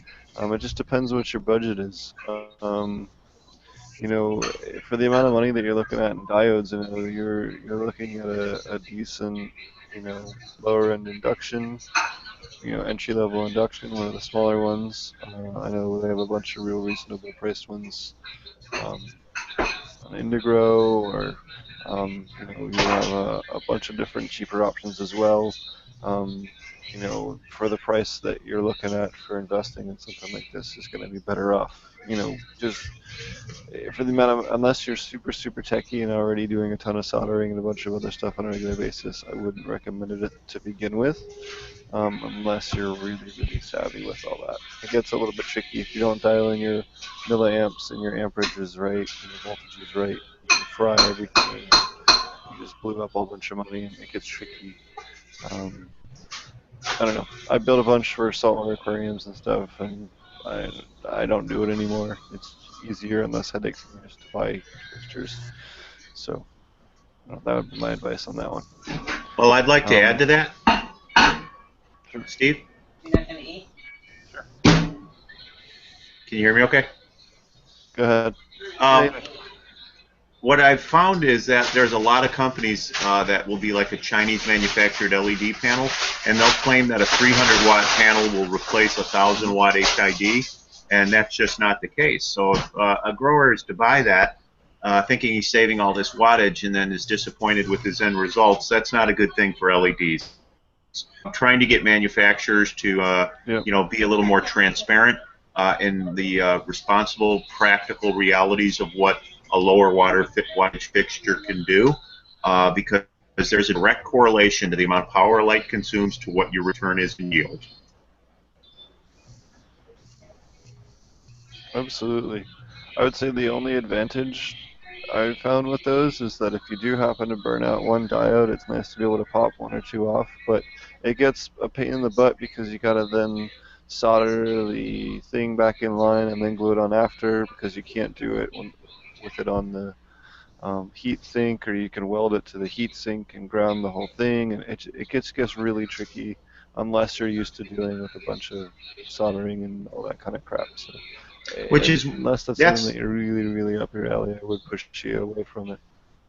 It just depends what your budget is. For the amount of money that you're looking at in diodes, you're looking at a decent, lower end induction, entry level induction, one of the smaller ones. I know they have a bunch of real reasonable priced ones on Indigo, or you have a bunch of different cheaper options as well. For the price that you're looking at for investing in something like this is going to be better off. Just for the amount of, unless you're super super techy and already doing a ton of soldering and a bunch of other stuff on a regular basis, I wouldn't recommend it to begin with. Unless you're really, really savvy with all that. It gets a little bit tricky if you don't dial in your milliamps and your amperage is right and your voltage is right. You fry everything and you just blew up a whole bunch of money and it gets tricky. I don't know. I built a bunch for saltwater aquariums and stuff, and I I don't do it anymore. It's easier and less headache for me just to buy fixtures. So that would be my advice on that one. Well, I'd like to add Um, to that, sure. Steve. You're not gonna eat? Sure. Can you hear me okay? Go ahead. Um, what I've found is that there's a lot of companies that will be like a Chinese manufactured LED panel, and they'll claim that a 300-watt panel will replace a 1,000-watt HID, and that's just not the case. So if a grower is to buy that, thinking he's saving all this wattage and then is disappointed with his end results, that's not a good thing for LEDs. I'm trying to get manufacturers to Yep. be a little more transparent in the responsible, practical realities of what a lower wattage fixture can do, because there's a direct correlation to the amount of power light consumes to what your return is in yield. Absolutely. I would say the only advantage I found with those is that if you do happen to burn out one diode, it's nice to be able to pop one or two off, but it gets a pain in the butt because you gotta then solder the thing back in line and then glue it on after because you can't do it with it on the heat sink, or you can weld it to the heat sink and ground the whole thing, and it gets really tricky unless you're used to dealing with a bunch of soldering and all that kind of crap. So Which is unless that's something that that's you're really, really up your alley, I would push you away from it.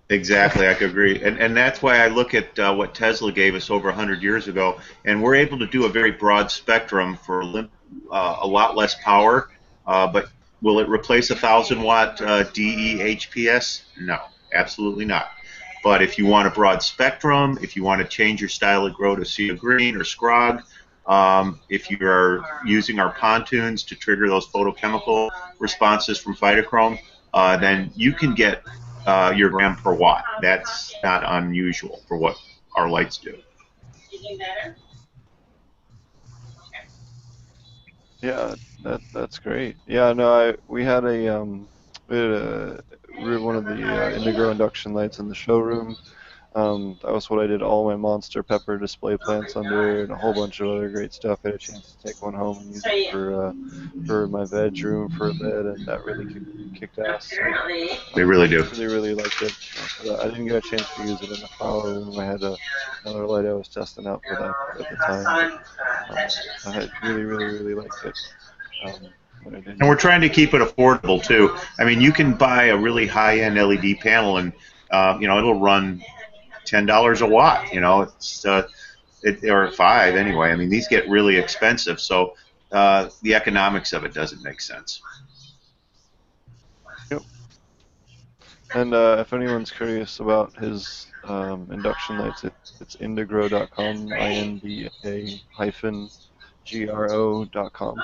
Exactly, I could agree, and that's why I look at what Tesla gave us over 100 years ago, and we're able to do a very broad spectrum for a lot less power. But will it replace a 1,000-watt DE HPS? No, absolutely not. But if you want a broad spectrum, if you want to change your style of grow to sea of green or scrog, if you are using our pontoons to trigger those photochemical responses from phytochrome, then you can get your gram per watt. That's not unusual for what our lights do. Yeah, that's great. Yeah, no, we had we had one of the indigo induction lights in the showroom. That was what I did all my monster pepper display plants under, and a whole bunch of other great stuff. I had a chance to take one home and use it for my veg room for a bit, and that really kicked ass. So, They really do. really liked it. I didn't get a chance to use it in the flower room. I had another light I was testing out for that at the time. But, I had really liked it when I did And we're use it. trying to keep it affordable too. I mean, you can buy a really high-end LED panel, and it'll run $10 a watt. Or $5 anyway. I mean, these get really expensive, so the economics of it doesn't make sense. Yep. And if anyone's curious about his induction lights, it's indigro.com, INDA hyphen GRO.com.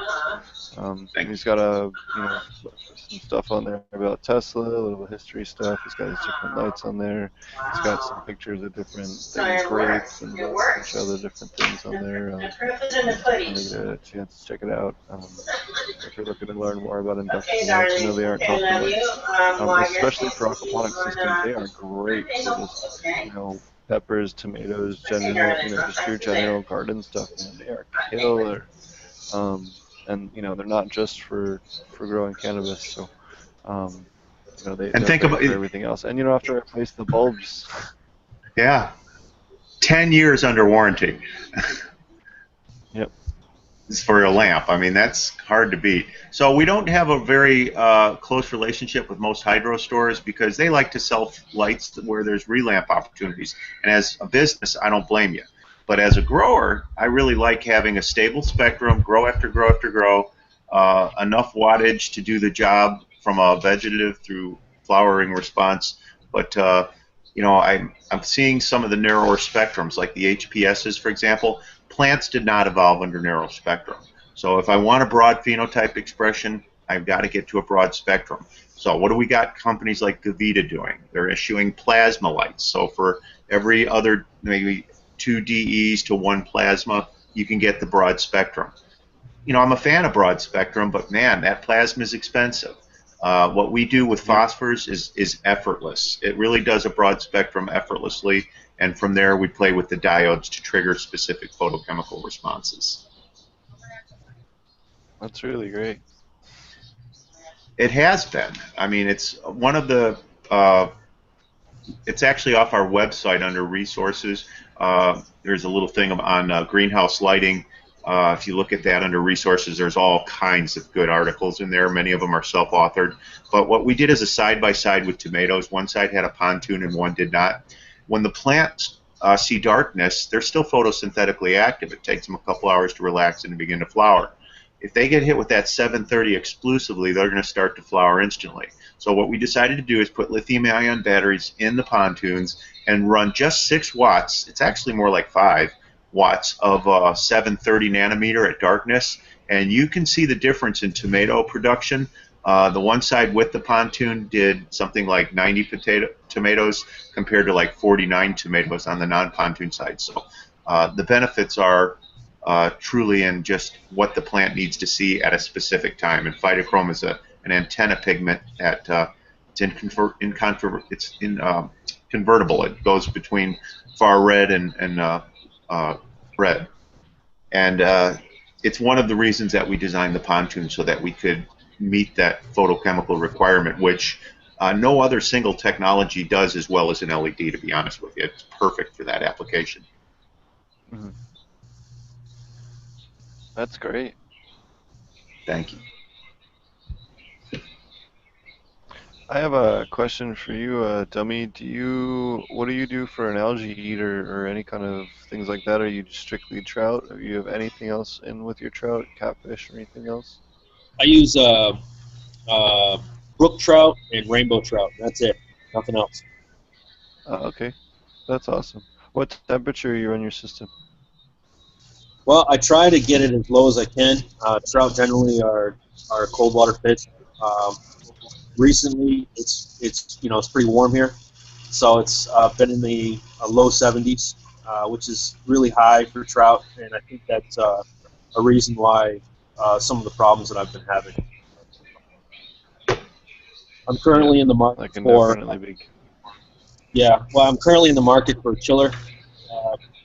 He's got some stuff on there about Tesla, a little bit of history stuff. He's got his different lights on there. He's got some pictures of different grapes and a bunch of other different things on there. When you get a chance to check it out. If you're looking to learn more about induction lights, they aren't top lights, especially for aquaponics systems. They are great for just, peppers, tomatoes, just your general garden stuff, man. They are killer. And they're not just for growing cannabis. So, they're Think great about for it. everything else. And you don't have to replace the bulbs. Yeah, 10 years under warranty. Yep. For a lamp. I mean, that's hard to beat. So we don't have a very close relationship with most hydro stores because they like to sell lights where there's relamp opportunities. And as a business, I don't blame you. But as a grower, I really like having a stable spectrum, grow after grow after grow, enough wattage to do the job from a vegetative through flowering response. But I'm seeing some of the narrower spectrums, like the HPSs, for example. Plants did not evolve under narrow spectrum. So if I want a broad phenotype expression, I've got to get to a broad spectrum. So what do we got companies like Gavita doing? They're issuing plasma lights. So for every other maybe 2 DEs to 1 plasma, you can get the broad spectrum. I'm a fan of broad spectrum, but man, that plasma is expensive. What we do with phosphors is effortless. It really does a broad spectrum effortlessly, and from there we play with the diodes to trigger specific photochemical responses. That's really great. It has been. I mean, it's one of the. It's actually off our website under resources. There's a little thing on greenhouse lighting. If you look at that under resources, there's all kinds of good articles in there. Many of them are self-authored. But what we did is a side-by-side with tomatoes. One side had a pontoon and one did not. When the plants see darkness, they're still photosynthetically active. It takes them a couple hours to relax and to begin to flower. If they get hit with that 730 exclusively, they're going to start to flower instantly. So what we decided to do is put lithium-ion batteries in the pontoons and run just 6 watts. It's actually more like 5 watts of 730 nanometer at darkness, and you can see the difference in tomato production. The one side with the pontoon did something like 90 tomatoes compared to like 49 tomatoes on the non-pontoon side. So the benefits are truly in just what the plant needs to see at a specific time. And phytochrome is an antenna pigment at it's convertible. It goes between far red and red, and it's one of the reasons that we designed the pontoon so that we could meet that photochemical requirement, which no other single technology does as well as an LED. To be honest with you, it's perfect for that application. Mm-hmm. That's great. Thank you. I have a question for you, Dummy. What do you do for an algae eater or any kind of things like that? Are you strictly trout? Or you have anything else in with your trout, catfish, or anything else? I use brook trout and rainbow trout. That's it. Nothing else. Okay, that's awesome. What temperature are you on your system? Well, I try to get it as low as I can. Trout generally are cold water fish. Recently, it's pretty warm here, so it's been in the low 70s, which is really high for trout, and I think that's a reason why some of the problems that I've been having. I'm currently in the market I can for definitely be. well, I'm currently in the market for a chiller.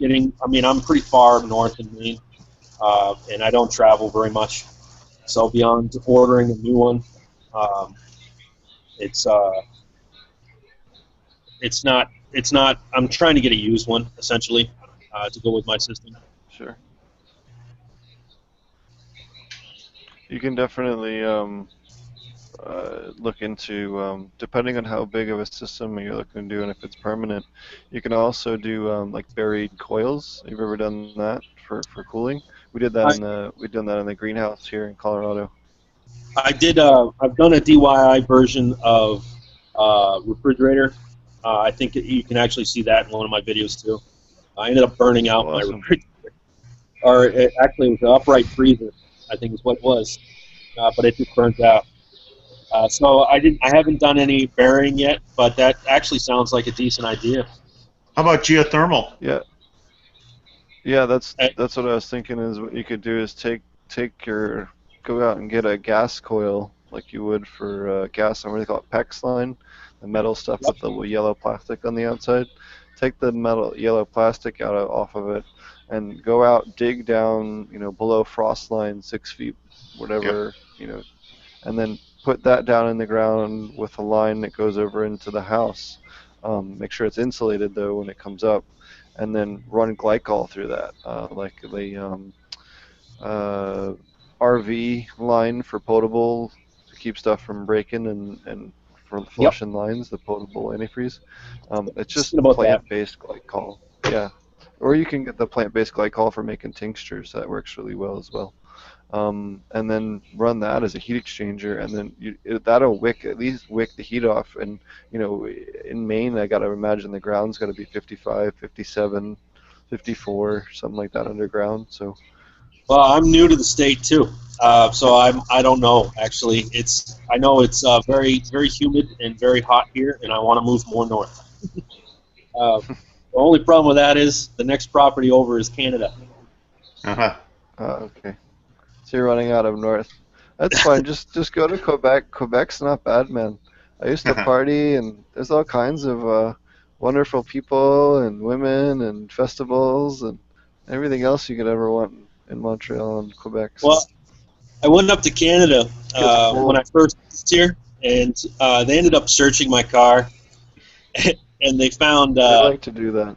I'm pretty far north in Maine, and I don't travel very much, so beyond ordering a new one. It's not. I'm trying to get a used one essentially to go with my system. Sure. You can definitely look into, depending on how big of a system you're looking to do and if it's permanent, you can also do like buried coils. Have you ever done that for cooling? We did that we've done that in the greenhouse here in Colorado. I did. I've done a DIY version of refrigerator. I think you can actually see that in one of my videos too. I ended up burning out my refrigerator, or actually it was an upright freezer, I think is what it was, but it just burnt out. So I haven't done any burying yet, but that actually sounds like a decent idea. How about geothermal? Yeah, that's what I was thinking. Is what you could do is go out and get a gas coil like you would for gas. What do they call it? PEX line, the metal stuff with the yellow plastic on the outside. Take the metal yellow plastic off of it, and go out, dig down, below frost line, 6 feet, whatever, and then put that down in the ground with a line that goes over into the house. Make sure it's insulated though when it comes up, and then run glycol through that, like the RV line for potable to keep stuff from breaking and for flushing lines, the potable antifreeze. It's just plant-based glycol. Yeah. Or you can get the plant-based glycol for making tinctures. That works really well as well. And then run that as a heat exchanger, and then that'll at least wick the heat off. And in Maine, I gotta imagine the ground's gotta be 55, 57, 54, something like that underground. So. Well, I'm new to the state too, so I don't know actually. I know it's very very humid and very hot here, and I want to move more north. The only problem with that is the next property over is Canada. Okay. So you're running out of north. That's fine. Just go to Quebec. Quebec's not bad, man. I used to party, and there's all kinds of wonderful people and women and festivals and everything else you could ever want in Montreal and Quebec. So Well, I went up to Canada gets when cold. I first moved here, and they ended up searching my car, and they found They like to do that.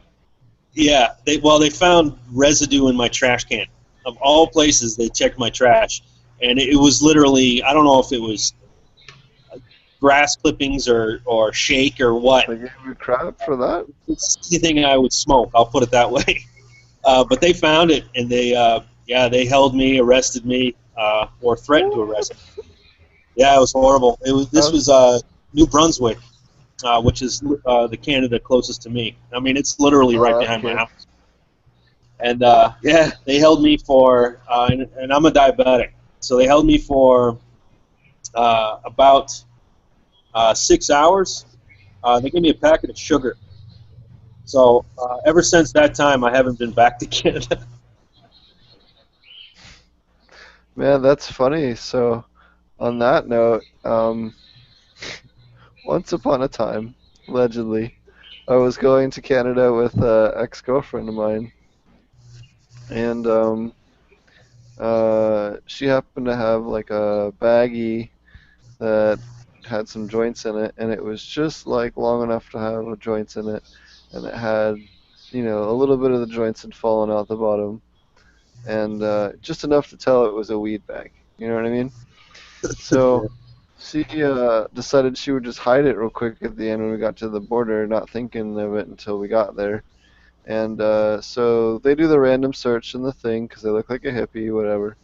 yeah, they found residue in my trash can. Of all places, they checked my trash, and it was literally, I don't know if it was grass clippings or shake or what. They gave you crap for that? It's anything I would smoke. I'll put it that way. But they found it, and they held me, arrested me, or threatened to arrest me. Yeah, it was horrible. This was New Brunswick, which is the Canada closest to me. I mean, it's literally right behind my Okay. house. And yeah, they held me for, and I'm a diabetic, so they held me for about 6 hours. They gave me a packet of sugar. So ever since that time, I haven't been back to Canada. Man, that's funny. So, on that note, once upon a time, allegedly, I was going to Canada with an ex-girlfriend of mine, and she happened to have like a baggie that had some joints in it, and it was just like long enough to have joints in it, and it had, a little bit of the joints had fallen out the bottom, and just enough to tell it was a weed bag. You know what I mean? So she decided she would just hide it real quick at the end when we got to the border, not thinking of it until we got there. And so they do the random search in the thing because they look like a hippie, whatever.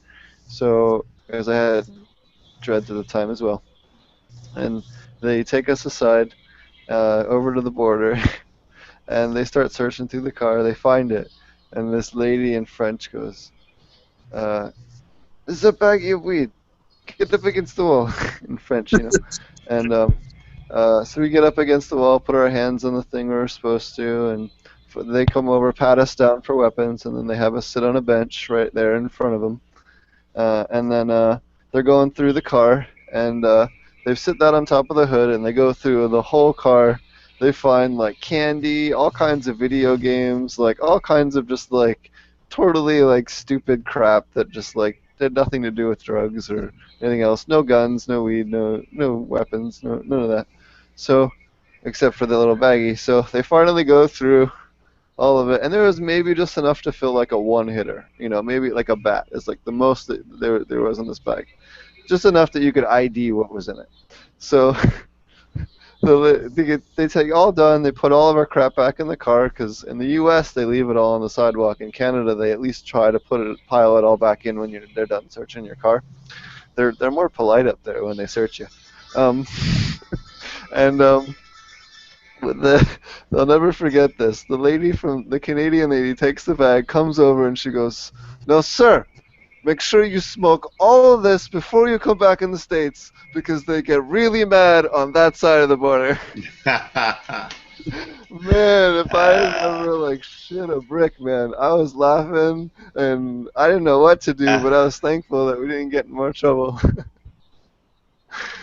So, as I had dreads at the time as well. And they take us aside over to the border, and they start searching through the car. They find it, and this lady in French goes, "This is a baggie of weed. Get up against the wall," in French. And so we get up against the wall, put our hands on the thing we were supposed to, and they come over, pat us down for weapons, and then they have us sit on a bench right there in front of them. And then they're going through the car, and they sit that on top of the hood, and they go through the whole car. They find like candy, all kinds of video games, like all kinds of just like totally like stupid crap that just like had nothing to do with drugs or anything else. No guns, no weed, no weapons, none of that. So, except for the little baggie. So they finally go through all of it, and there was maybe just enough to fill like a one hitter. Maybe like a bat is like the most that there was in this bag, just enough that you could ID what was in it. So, they take all done. They put all of our crap back in the car because in the U.S. they leave it all on the sidewalk. In Canada they at least try to pile it all back in when they're done searching your car. They're more polite up there when they search you. Um, and they'll never forget this. The Canadian lady takes the bag, comes over, and she goes, "No, sir, make sure you smoke all of this before you come back in the States because they get really mad on that side of the border." Man, if I had ever like shit a brick, man, I was laughing and I didn't know what to do, but I was thankful that we didn't get in more trouble.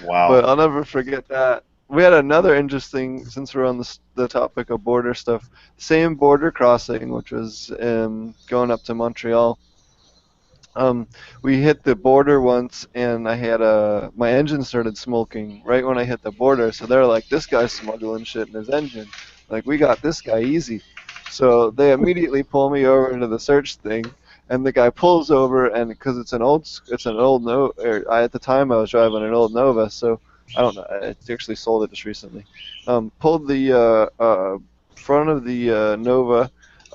Wow. But I'll never forget that. We had another interesting, since we're on the topic of border stuff, same border crossing, which was going up to Montreal. Um, we hit the border once, and my engine started smoking right when I hit the border. So they're like, "This guy's smuggling shit in his engine. Like, we got this guy easy." So they immediately pull me over into the search thing, and the guy pulls over, and because it's an old no, or at the time I was driving an old Nova, so I don't know. I actually sold it just recently. Pulled the front of the Nova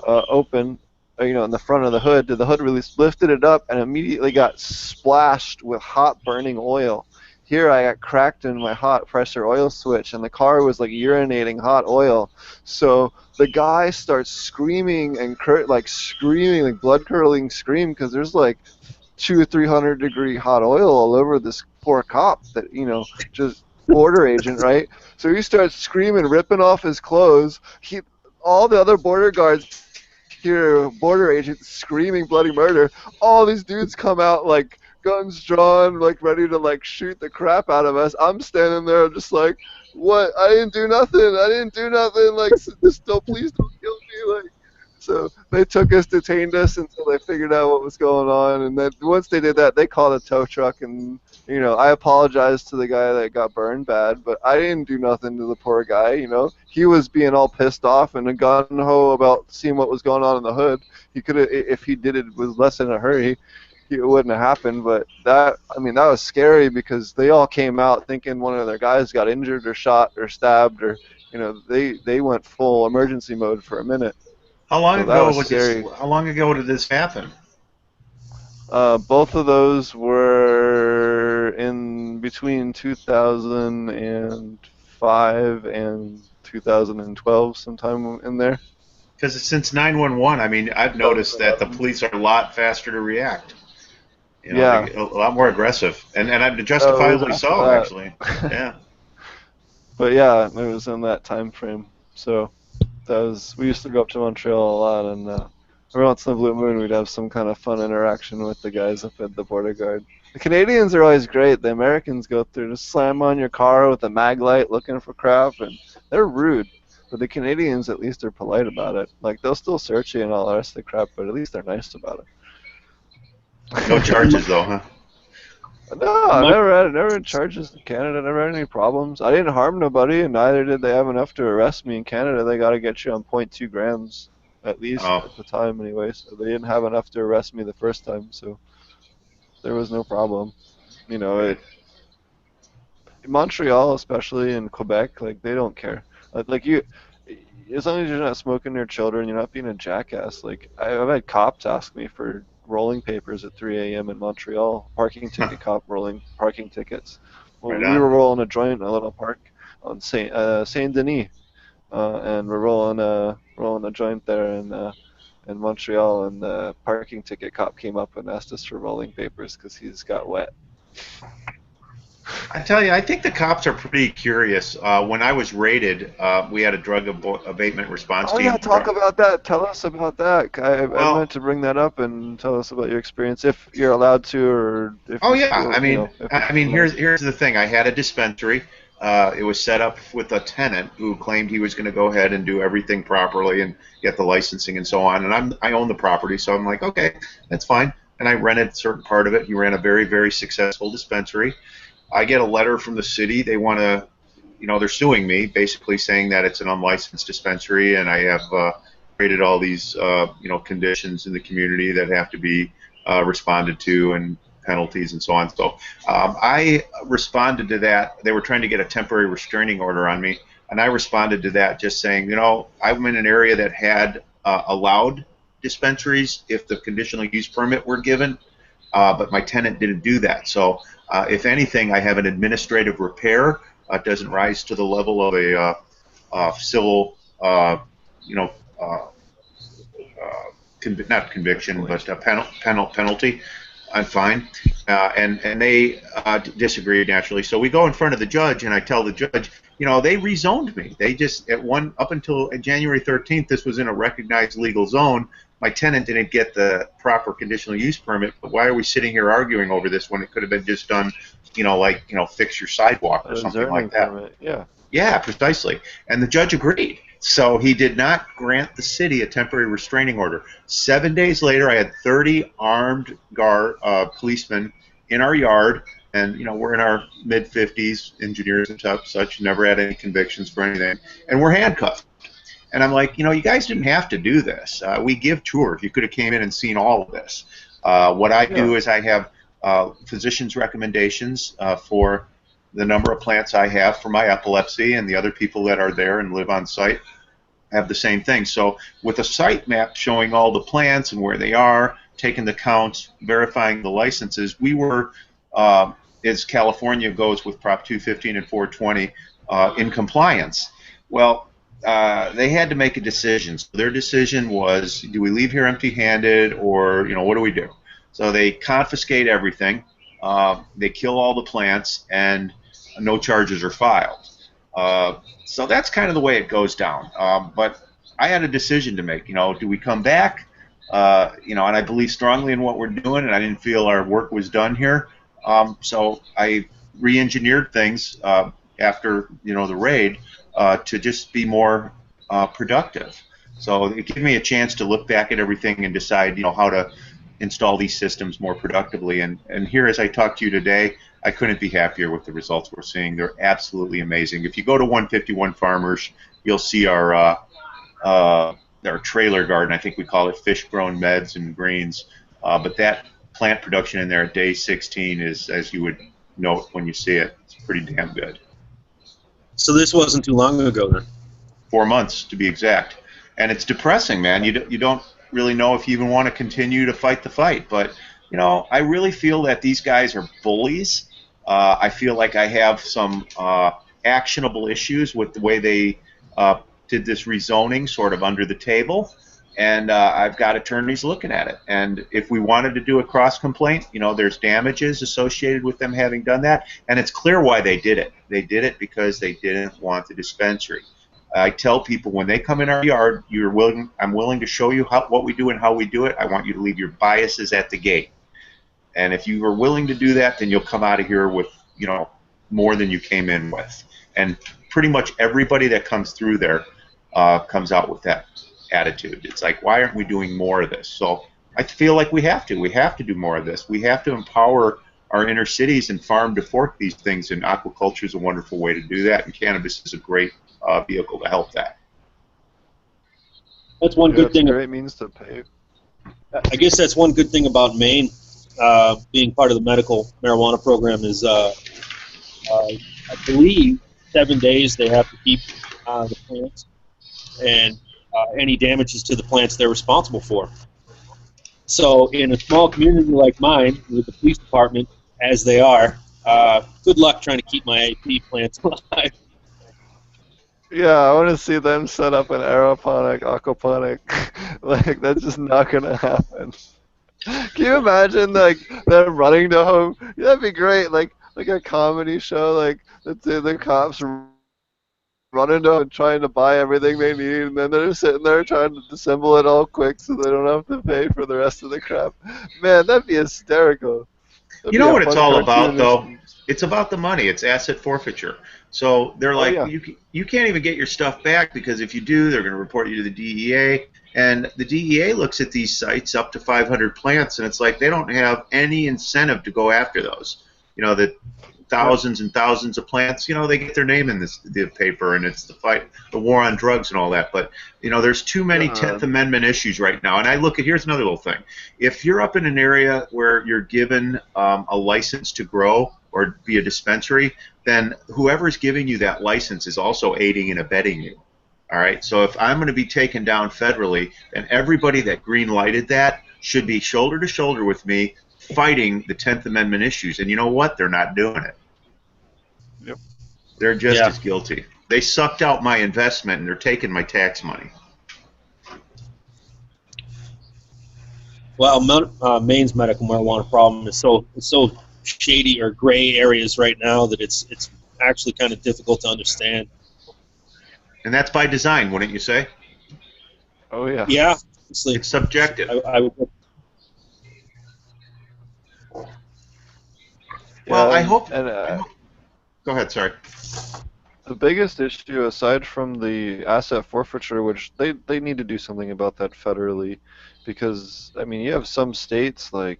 open, in the front of the hood. The hood release lifted it up and immediately got splashed with hot burning oil. Here I got cracked in my hot pressure oil switch, and the car was like urinating hot oil. So the guy starts screaming and screaming, like blood curdling scream, because there's like 200 or 300 degree hot oil all over this poor cop that just border agent, right? So he starts screaming, ripping off his clothes. All the other border guards hear border agent screaming bloody murder. All these dudes come out like guns drawn, like ready to like shoot the crap out of us. I'm standing there just like, what? I didn't do nothing. I didn't do nothing. Like, just don't, please don't kill me. Like, so they took us, detained us until they figured out what was going on, and then once they did that, they called a tow truck, and I apologized to the guy that got burned bad, but I didn't do nothing to the poor guy. He was being all pissed off and gun ho about seeing what was going on in the hood. He could have, if he did it with less in a hurry, it wouldn't have happened. But that was scary because they all came out thinking one of their guys got injured or shot or stabbed, or they went full emergency mode for a minute. How long So that ago was was this? scary. How long ago did this happen? Both of those were in between 2005 and 2012, sometime in there. Because since 911, I mean, I've noticed that the police are a lot faster to react. Yeah. A lot more aggressive, and justifiably so, actually. Yeah. But yeah, it was in that time frame. So we used to go up to Montreal a lot, and every once in a blue moon we'd have some kind of fun interaction with the guys up at the border guard. The Canadians are always great. The Americans go through, just slam on your car with a mag light looking for crap, and they're rude. But the Canadians at least are polite about it. Like, they'll still search you and all the rest of the crap, but at least they're nice about it. No charges though, huh? No, I never had charges in Canada. Never had any problems. I didn't harm nobody, and neither did they have enough to arrest me in Canada. They got to get you on 0.2 grams at least at the time, anyway. So they didn't have enough to arrest me the first time, so there was no problem. In Montreal, especially in Quebec, like, they don't care. Like, as long as you're not smoking your children, you're not being a jackass. Like, I've had cops ask me for rolling papers at 3 a.m. in Montreal. Parking ticket cop rolling parking tickets. Well, Right we on. were rolling a joint in a little park on Saint Denis, and we're rolling a joint there in Montreal, and the parking ticket cop came up and asked us for rolling papers because he's got wet. I tell you, I think the cops are pretty curious. When I was raided, we had a drug abatement response Oh team. yeah, talk about that. Tell us about that. I Well, meant to bring that up and tell us about your experience, if you're allowed to, or if oh you yeah, feel, I mean, if it's here's the thing. I had a dispensary. It was set up with a tenant who claimed he was going to go ahead and do everything properly and get the licensing and so on. And I own the property, so I'm like, okay, that's fine. And I rented a certain part of it. He ran a very, very successful dispensary. I get a letter from the city. They want to, they're suing me, basically saying that it's an unlicensed dispensary, and I have created all these, conditions in the community that have to be responded to, and penalties and so on. So I responded to that. They were trying to get a temporary restraining order on me, and I responded to that just saying, I'm in an area that had allowed dispensaries if the conditional use permit were given, but my tenant didn't do that. So if anything, I have an administrative repair. It doesn't rise to the level of a civil, not conviction, but a penalty. I'm fine. And they disagreed naturally. So we go in front of the judge, and I tell the judge, they rezoned me. They just up until January 13th, this was in a recognized legal zone. My tenant didn't get the proper conditional use permit. But why are we sitting here arguing over this when it could have been just done, fix your sidewalk or something like that? Permit. Yeah. Yeah, precisely. And the judge agreed. So he did not grant the city a temporary restraining order. 7 days later, I had 30 armed policemen in our yard, and we're in our mid-50s, engineers and such, never had any convictions for anything, and we're handcuffed. And I'm like, you guys didn't have to do this. We give tours. You could have came in and seen all of this. What I do is I have physicians' recommendations for the number of plants I have for my epilepsy, and the other people that are there and live on site have the same thing. So with a site map showing all the plants and where they are, taking the counts, verifying the licenses, we were, as California goes with Prop 215 and 420, in compliance. Well, they had to make a decision. So their decision was, do we leave here empty-handed, or what do we do? So they confiscate everything. They kill all the plants, and no charges are filed. So that's kind of the way it goes down. But I had a decision to make. Do we come back? You know, and I believe strongly in what we're doing, and I didn't feel our work was done here. So I re-engineered things after, you know, the raid to just be more productive. So it gave me a chance to look back at everything and decide, you know, how to install these systems more productively. And here, as I talk to you today, I couldn't be happier with the results we're seeing. They're absolutely amazing. If you go to 151 Farmers, you'll see our trailer garden. I think we call it fish-grown meds and greens. But that plant production in there at day 16 is, as you would note when you see it, it's pretty damn good. So this wasn't too long ago then? 4 months to be exact. And it's depressing, man. You don't really know if you even want to continue to fight the fight. But, you know, I really feel that these guys are bullies. I feel like I have some actionable issues with the way they did this rezoning sort of under the table. And I've got attorneys looking at it. And if we wanted to do a cross-complaint, you know, there's damages associated with them having done that. And it's clear why they did it. They did it because they didn't want the dispensary. I tell people when they come in our yard, I'm willing to show you what we do and how we do it. I want you to leave your biases at the gate. And if you are willing to do that, then you'll come out of here with, you know, more than you came in with. And pretty much everybody that comes through there comes out with that attitude. It's like, why aren't we doing more of this? So I feel like we have to. We have to do more of this. We have to empower our inner cities and farm to fork these things, and aquaculture is a wonderful way to do that, and cannabis is a great vehicle to help that. That's one good thing. Great means to pay. I guess that's one good thing about Maine being part of the medical marijuana program is I believe 7 days they have to keep the plants, and any damages to the plants they're responsible for. So in a small community like mine, with the police department as they are, good luck trying to keep my AP plants alive. Yeah, I want to see them set up an aeroponic, aquaponic. Like, that's just not gonna happen. Can you imagine, like, them running to home? Yeah, that'd be great. Like a comedy show, like the cops running to home and trying to buy everything they need, and then they're sitting there trying to disassemble it all quick so they don't have to pay for the rest of the crap. Man, that'd be hysterical. That'd You be know a what it's fun all about, cartoon. though? It's about the money. It's asset forfeiture. So they're like, yeah. you can't even get your stuff back, because if you do, they're going to report you to the DEA. And the DEA looks at these sites up to 500 plants, and it's like they don't have any incentive to go after those. You know, the thousands and thousands of plants, you know, they get their name in the paper, and it's the fight, the war on drugs and all that. But, you know, there's too many 10th Amendment issues right now. And I look at, here's another little thing. If you're up in an area where you're given a license to grow or be a dispensary, then whoever's giving you that license is also aiding and abetting you. All right, so if I'm going to be taken down federally, then everybody that green-lighted that should be shoulder to shoulder with me fighting the 10th Amendment issues. And you know what? They're not doing it. Yep. They're just as guilty. They sucked out my investment, and they're taking my tax money. Well, Maine's medical marijuana problem is so shady or gray areas right now that it's actually kind of difficult to understand. And that's by design, wouldn't you say? Oh, yeah. Yeah. It's subjective. I would. Well, Yeah, I hope. Go ahead, sorry. The biggest issue, aside from the asset forfeiture, which they need to do something about that federally, because, I mean, you have some states, like,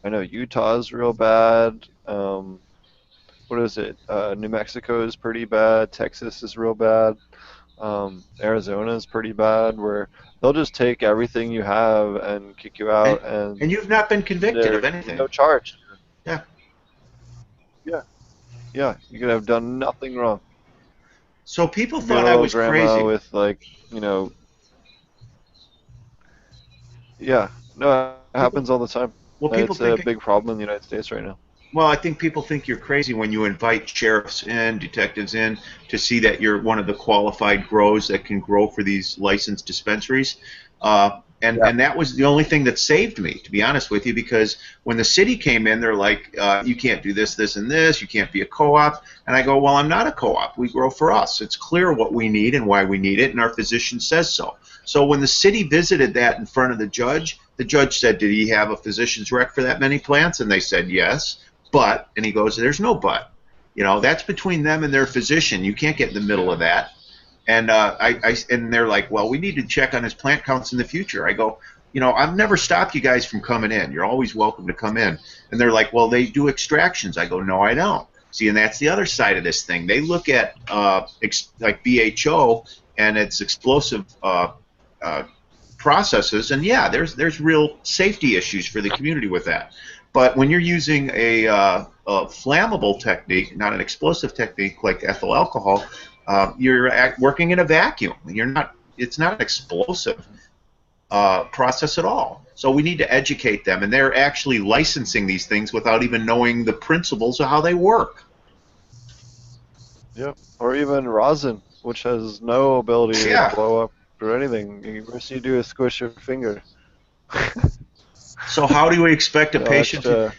I know Utah's real bad. What is it? New Mexico is pretty bad. Texas is real bad. Arizona is pretty bad, where they'll just take everything you have and kick you out, and you've not been convicted of anything. No charge. Yeah. Yeah, you could have done nothing wrong. So people Be a thought I little was grandma crazy. with, like, you know. Yeah, no, it happens all the time. Well, people It's a think. big problem in the United States right now. Well, I think people think you're crazy when you invite sheriffs in, detectives in, to see that you're one of the qualified grows that can grow for these licensed dispensaries. And that was the only thing that saved me, to be honest with you, because when the city came in, they're like, you can't do this, this, and this. You can't be a co-op. And I go, well, I'm not a co-op. We grow for us. It's clear what we need and why we need it, and our physician says so. So when the city visited that in front of the judge, The judge said, did he have a physician's rec for that many plants? And they said yes, but, and he goes, there's no but. You know, that's between them and their physician. You can't get in the middle of that. And and they're like, well, we need to check on his plant counts in the future. I go, you know, I've never stopped you guys from coming in. You're always welcome to come in. And they're like, well, they do extractions. I go, no, I don't. See, and that's the other side of this thing. They look at like BHO and its explosive processes, and yeah, there's real safety issues for the community with that. But when you're using a flammable technique, not an explosive technique like ethyl alcohol, you're working in a vacuum. You're not. It's not an explosive process at all. So we need to educate them, and they're actually licensing these things without even knowing the principles of how they work. Yep. Or even rosin, which has no ability to blow up or anything. Worst you do is squish your finger. So how do we expect a patient to?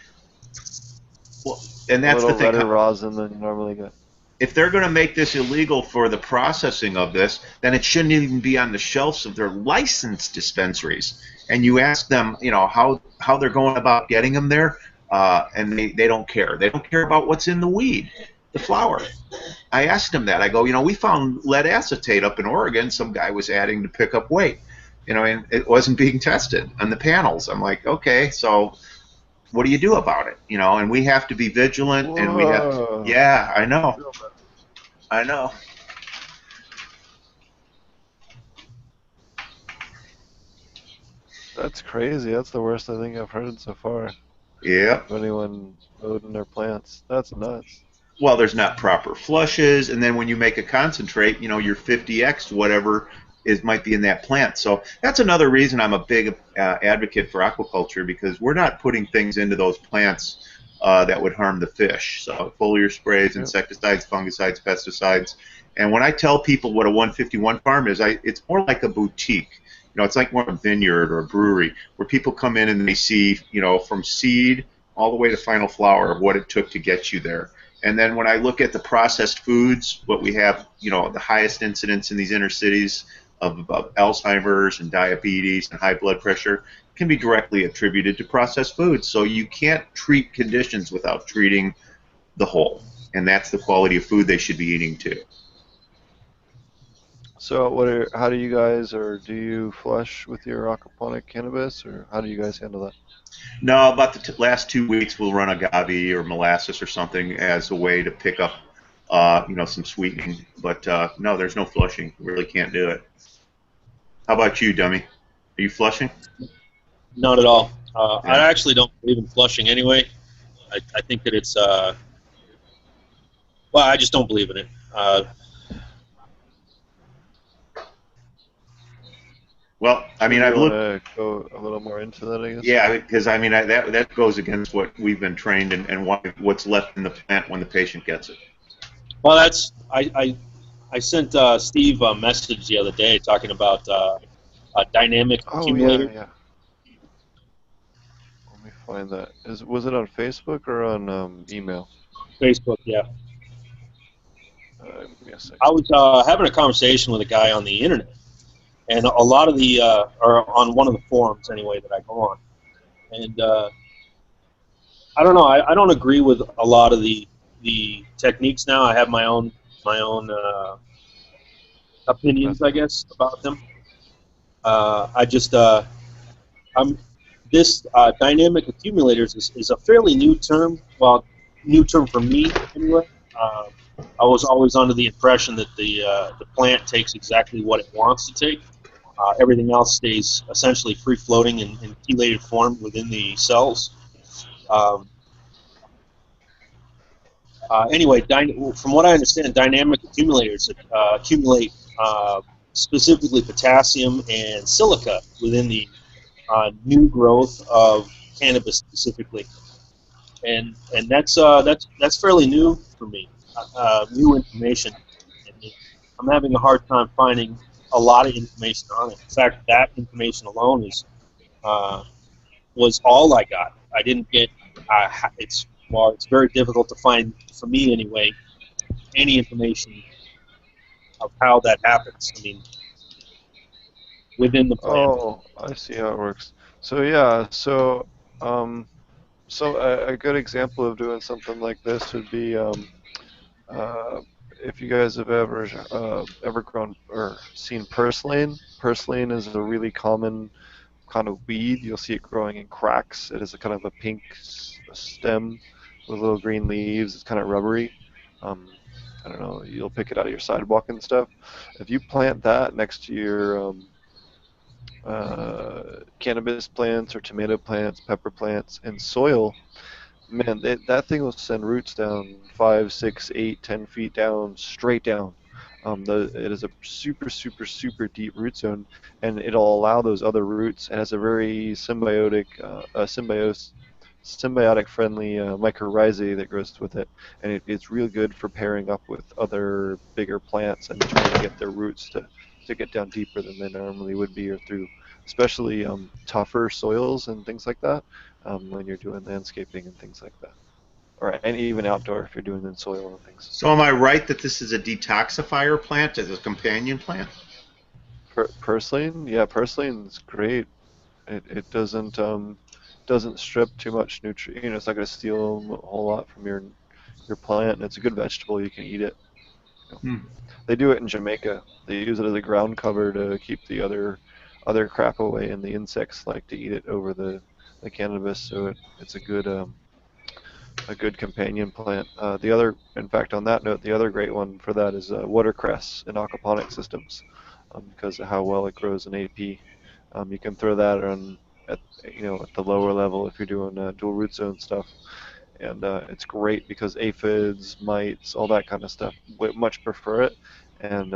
Well, and that's the thing. A little better rosin than you normally get. If they're going to make this illegal for the processing of this, then it shouldn't even be on the shelves of their licensed dispensaries. And you ask them, you know, how they're going about getting them there, and they don't care. They don't care about what's in the weed, the flower. I asked them that. I go, you know, we found lead acetate up in Oregon. Some guy was adding to pick up weight, you know, and it wasn't being tested on the panels. I'm like, okay, so what do you do about it? You know, and we have to be vigilant. Whoa. And we have to, yeah, I know. I know. That's crazy. That's the worst I think I've heard so far. Yeah. Of anyone loading their plants. That's nuts. Well, there's not proper flushes, and then when you make a concentrate, you know, your 50x whatever might be in that plant. So that's another reason I'm a big advocate for aquaculture, because we're not putting things into those plants that would harm the fish. So foliar sprays, insecticides, fungicides, pesticides. And when I tell people what a 151 farm is, it's more like a boutique. You know, it's like more a vineyard or a brewery where people come in and they see, you know, from seed all the way to final flower of what it took to get you there. And then when I look at the processed foods, what we have, you know, the highest incidence in these inner cities of Alzheimer's and diabetes and high blood pressure can be directly attributed to processed foods. So you can't treat conditions without treating the whole. And that's the quality of food they should be eating too. So how do you guys, or do you flush with your aquaponic cannabis, or how do you guys handle that? No, about the last 2 weeks we'll run agave or molasses or something as a way to pick up, you know, some sweetening. But no, there's no flushing. We really can't do it. How about you, Dumme? Are you flushing? Not at all. I actually don't believe in flushing anyway. I think that it's, well, I just don't believe in it. Well, I mean, I've looked. Want to go a little more into that, I guess. Yeah, because I mean that goes against what we've been trained and what's left in the plant when the patient gets it. Well, that's I sent Steve a message the other day talking about a dynamic accumulator. Yeah. Let me find that. Was it on Facebook or on email? Facebook, yeah. Give me a second. I was having a conversation with a guy on the internet, and a lot of the, or on one of the forums anyway that I go on, and I don't know. I don't agree with a lot of the techniques now. I have my own opinions, I guess, about them. This dynamic accumulators is a fairly new term. Well, new term for me anyway. I was always under the impression that the plant takes exactly what it wants to take. Everything else stays essentially free-floating in chelated form within the cells. Anyway, from what I understand, dynamic accumulators accumulate specifically potassium and silica within the new growth of cannabis specifically, and that's fairly new for me. New information. I'm having a hard time finding a lot of information on it. In fact, that information alone was all I got. I didn't get. It's very difficult to find, for me anyway, any information of how that happens. I mean, within the plant. Oh, I see how it works. So yeah, um, so a good example of doing something like this would be uh, if you guys have ever grown or seen purslane. Purslane is a really common kind of weed. You'll see it growing in cracks. It is a kind of a pink stem with little green leaves. It's kind of rubbery. Um, I don't know. You'll pick it out of your sidewalk and stuff. If you plant that next to your cannabis plants or tomato plants, pepper plants, and soil, man, that thing will send roots down 5, 6, 8, 10 feet down, straight down. It is a super, super, super deep root zone, and it'll allow those other roots. It has a very symbiotic friendly mycorrhizae that grows with it, and it's real good for pairing up with other bigger plants and trying to get their roots to get down deeper than they normally would be, or through especially tougher soils and things like that when you're doing landscaping and things like that, or and even outdoor if you're doing in soil and things. So am I right that this is a detoxifier plant as a companion plant? Purslane, yeah, purslane's great. It doesn't strip too much nutrient. It's not going to steal a whole lot from your plant, and it's a good vegetable. You can eat it. You know. Hmm. They do it in Jamaica. They use it as a ground cover to keep the other crap away, and the insects like to eat it over the cannabis. So it's a good companion plant. In fact, on that note, the other great one for that is watercress in aquaponic systems, because of how well it grows in AP. You can throw that on at the lower level if you're doing dual root zone stuff, and it's great because aphids, mites, all that kind of stuff much prefer it, and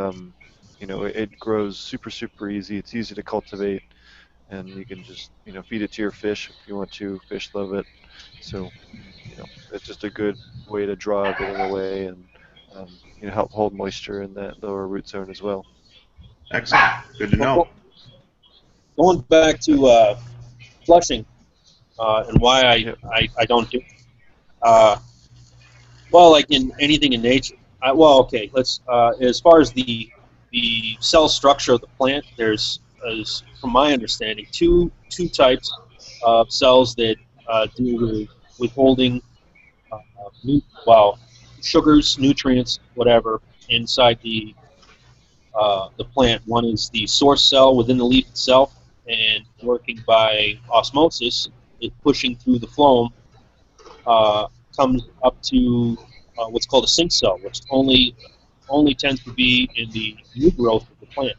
it grows super super easy. It's easy to cultivate, and you can just feed it to your fish if you want to. Fish love it, so it's just a good way to draw everything away and help hold moisture in that lower root zone as well. Excellent. Good to know. Well, going back to flushing and why Yep. I don't do it. Uh, well, like in anything in nature. Well, okay. Let's as far as the cell structure of the plant, there's from my understanding, two types of cells that deal with withholding well, sugars, nutrients, whatever, inside the plant. One is the source cell within the leaf itself, and working by osmosis, it pushing through the phloem comes up to what's called a sink cell, which only tends to be in the new growth of the plant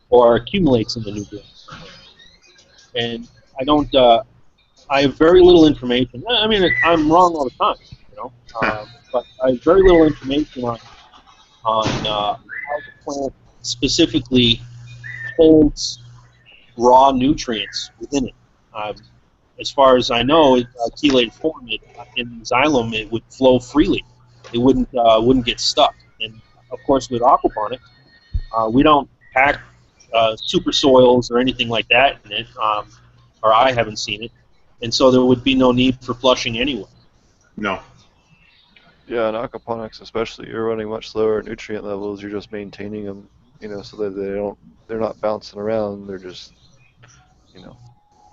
or accumulates in the new growth of the plant. And I don't. I have very little information. I mean, I'm wrong all the time, you know. But I have very little information on how the plant specifically holds raw nutrients within it. As far as I know, chelated form, in xylem, it would flow freely. It wouldn't get stuck. And of course, with aquaponics, we don't pack super soils or anything like that in it, or I haven't seen it, and so there would be no need for flushing anyway. No. Yeah, in aquaponics especially, you're running much lower nutrient levels. You're just maintaining them, so that they're not bouncing around. They're just, you know,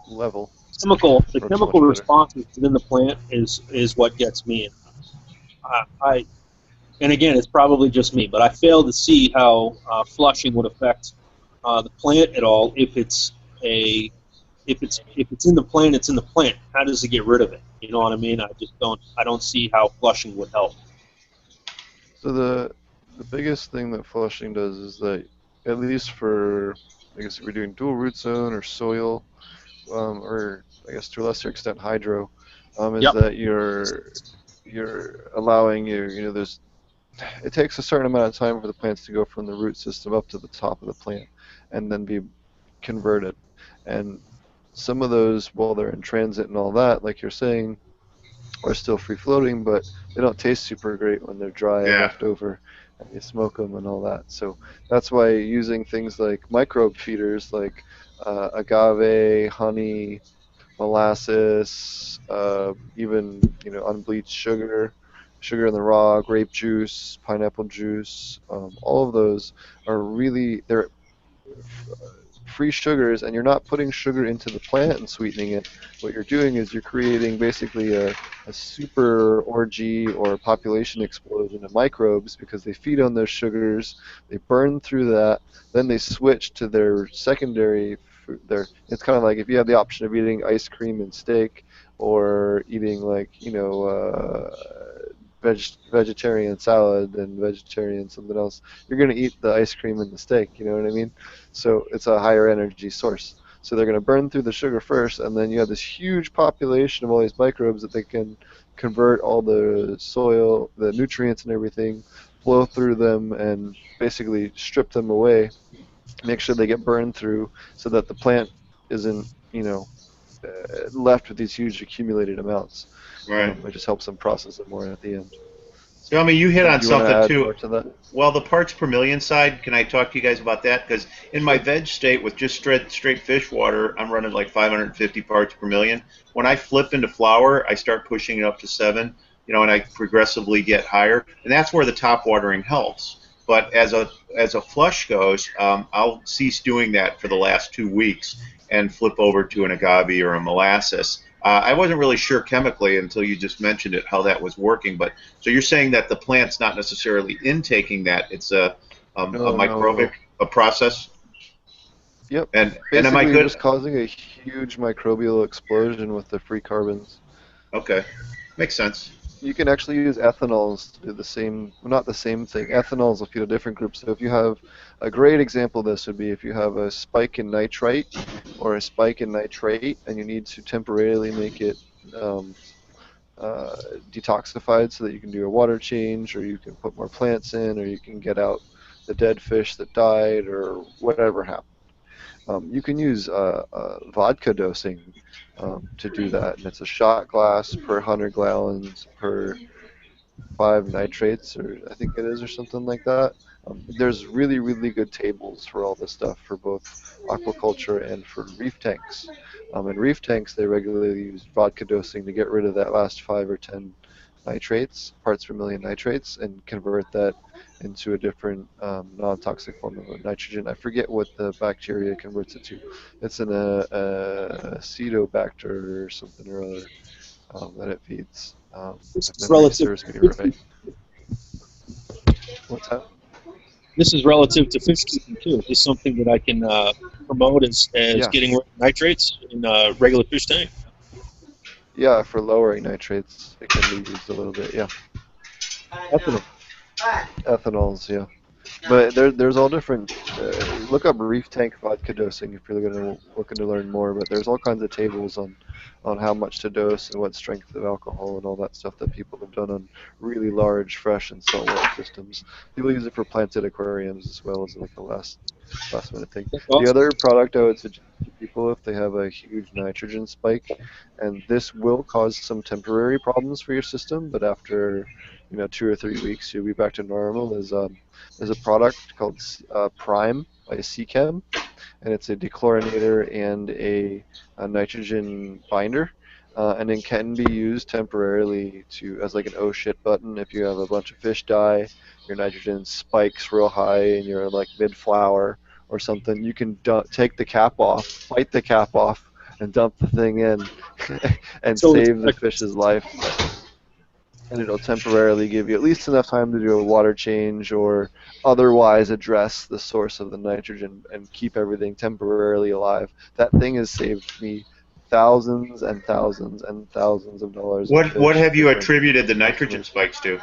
level. The Works chemical much better. responses within the plant is what gets me. I and again, it's probably just me, but I fail to see how flushing would affect the plant at all. A if it's in the plant, it's in the plant. How does it get rid of it? You know what I mean? I don't see how flushing would help. So the biggest thing that flushing does is that, at least for, I guess if we're doing dual root zone or soil, or I guess to a lesser extent hydro, is Yep. that you're allowing there's it takes a certain amount of time for the plants to go from the root system up to the top of the plant and then be converted. And some of those, while they're in transit and all that, like you're saying, are still free floating, but they don't taste super great when they're dry and Yeah. left over and you smoke them and all that. So that's why using things like microbe feeders like agave, honey, molasses, even unbleached sugar, sugar in the raw, grape juice, pineapple juice. All of those are really they're free sugars, and you're not putting sugar into the plant and sweetening it. What you're doing is you're creating basically a super orgy or population explosion of microbes because they feed on those sugars, they burn through that, then they switch to their secondary food. It's kind of like if you have the option of eating ice cream and steak or eating like, vegetarian salad and vegetarian something else, you're going to eat the ice cream and the steak, you know what I mean? So it's a higher energy source. So they're going to burn through the sugar first, and then you have this huge population of all these microbes that they can convert all the soil, the nutrients and everything, flow through them, and basically strip them away, make sure they get burned through so that the plant isn't, left with these huge accumulated amounts. Right. It just helps them process it more at the end. So, I mean, you hit Do on you want to something add too. more to that? Well, the parts per million side, can I talk to you guys about that? Because in my veg state with just straight fish water, I'm running like 550 parts per million. When I flip into flour, I start pushing it up to 7, and I progressively get higher. And that's where the top watering helps. But as a flush goes, I'll cease doing that for the last 2 weeks and flip over to an agave or a molasses. I wasn't really sure chemically until you just mentioned it, how that was working. But so you're saying that the plant's not necessarily intaking that; it's a No, no, microbic no. a process. Yep. And am I Basically, you're good? just causing a huge microbial explosion with the free carbons. Okay, makes sense. You can actually use ethanols to do the same, well, not the same thing. Ethanols will feed a different group. So if you have a great example of this would be if you have a spike in nitrite or a spike in nitrate, and you need to temporarily make it um, uh, detoxified so that you can do a water change, or you can put more plants in, or you can get out the dead fish that died, or whatever happened. You can use vodka dosing to do that, and it's a shot glass per 100 gallons per 5 nitrates, or I think it is, or something like that. There's really, really good tables for all this stuff for both aquaculture and for reef tanks. In reef tanks, they regularly use vodka dosing to get rid of that last 5 or 10 nitrates, parts per million nitrates, and convert that into a different non-toxic form of nitrogen. I forget what the bacteria converts it to. It's an acetobacter or something or other that it feeds, This if is memory relative. serves me right. What's that? This is relative to fish keeping too. Is this something that I can promote as getting Yes. rid of nitrates in a regular fish tank? Yeah, for lowering nitrates, it can be used a little bit. Yeah, Ethanol. ethanols. Yeah. But there's all different. Look up reef tank vodka dosing if you're looking to learn more. But there's all kinds of tables on how much to dose and what strength of alcohol and all that stuff that people have done on really large fresh and saltwater systems. People use it for planted aquariums as well as like a last minute thing. That's The awesome. other product I would suggest to people if they have a huge nitrogen spike, and this will cause some temporary problems for your system, but after 2 or 3 weeks you'll be back to normal. There's a product called Prime by Seachem, and it's a dechlorinator and a nitrogen binder. And it can be used temporarily as like an oh shit button if you have a bunch of fish die, your nitrogen spikes real high, and you're like mid flower or something. You can take the cap off, bite the cap off, and dump the thing in, and So it's save the fish's life. And it'll temporarily give you at least enough time to do a water change or otherwise address the source of the nitrogen and keep everything temporarily alive. That thing has saved me thousands and thousands and thousands of dollars in What fish. have you Different attributed the nitrogen customers. spikes to?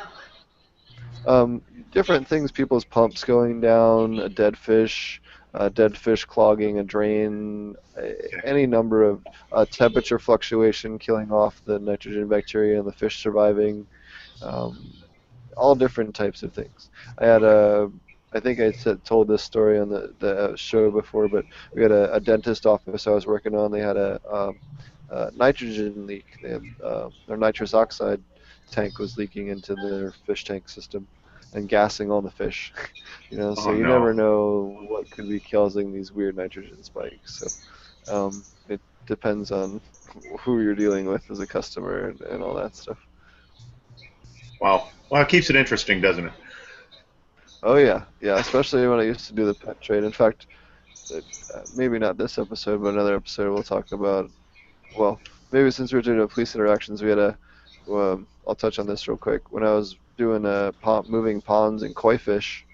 Um, Different things, people's pumps going down, a dead fish clogging a drain, any number of temperature fluctuation killing off the nitrogen bacteria and the fish surviving. Um, all different types of things. I think I told this story on the show before, but we had a dentist office I was working on. They had a nitrogen leak. They had, their nitrous oxide tank was leaking into their fish tank system and gassing all the fish. So Oh you no. never know what could be causing these weird nitrogen spikes. So it depends on who you're dealing with as a customer and all that stuff. Wow. Well, it keeps it interesting, doesn't it? Oh yeah, yeah. Especially when I used to do the pet trade. In fact, maybe not this episode, but another episode we'll talk about. Well, maybe since we're doing police interactions, we had a. I'll touch on this real quick. When I was doing moving ponds and koi fish,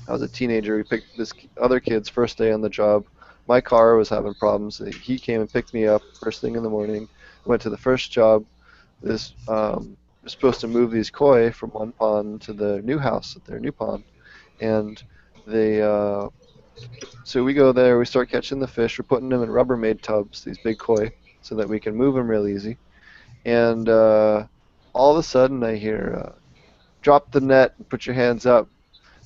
I was a teenager. We picked this other kid's first day on the job. My car was having problems. He came and picked me up first thing in the morning. Went to the first job. This was supposed to move these koi from one pond to the new house at their new pond, and they so we go there. We start catching the fish. We're putting them in Rubbermaid tubs, these big koi, so that we can move them real easy. And all of a sudden, I hear, "Drop the net and put your hands up."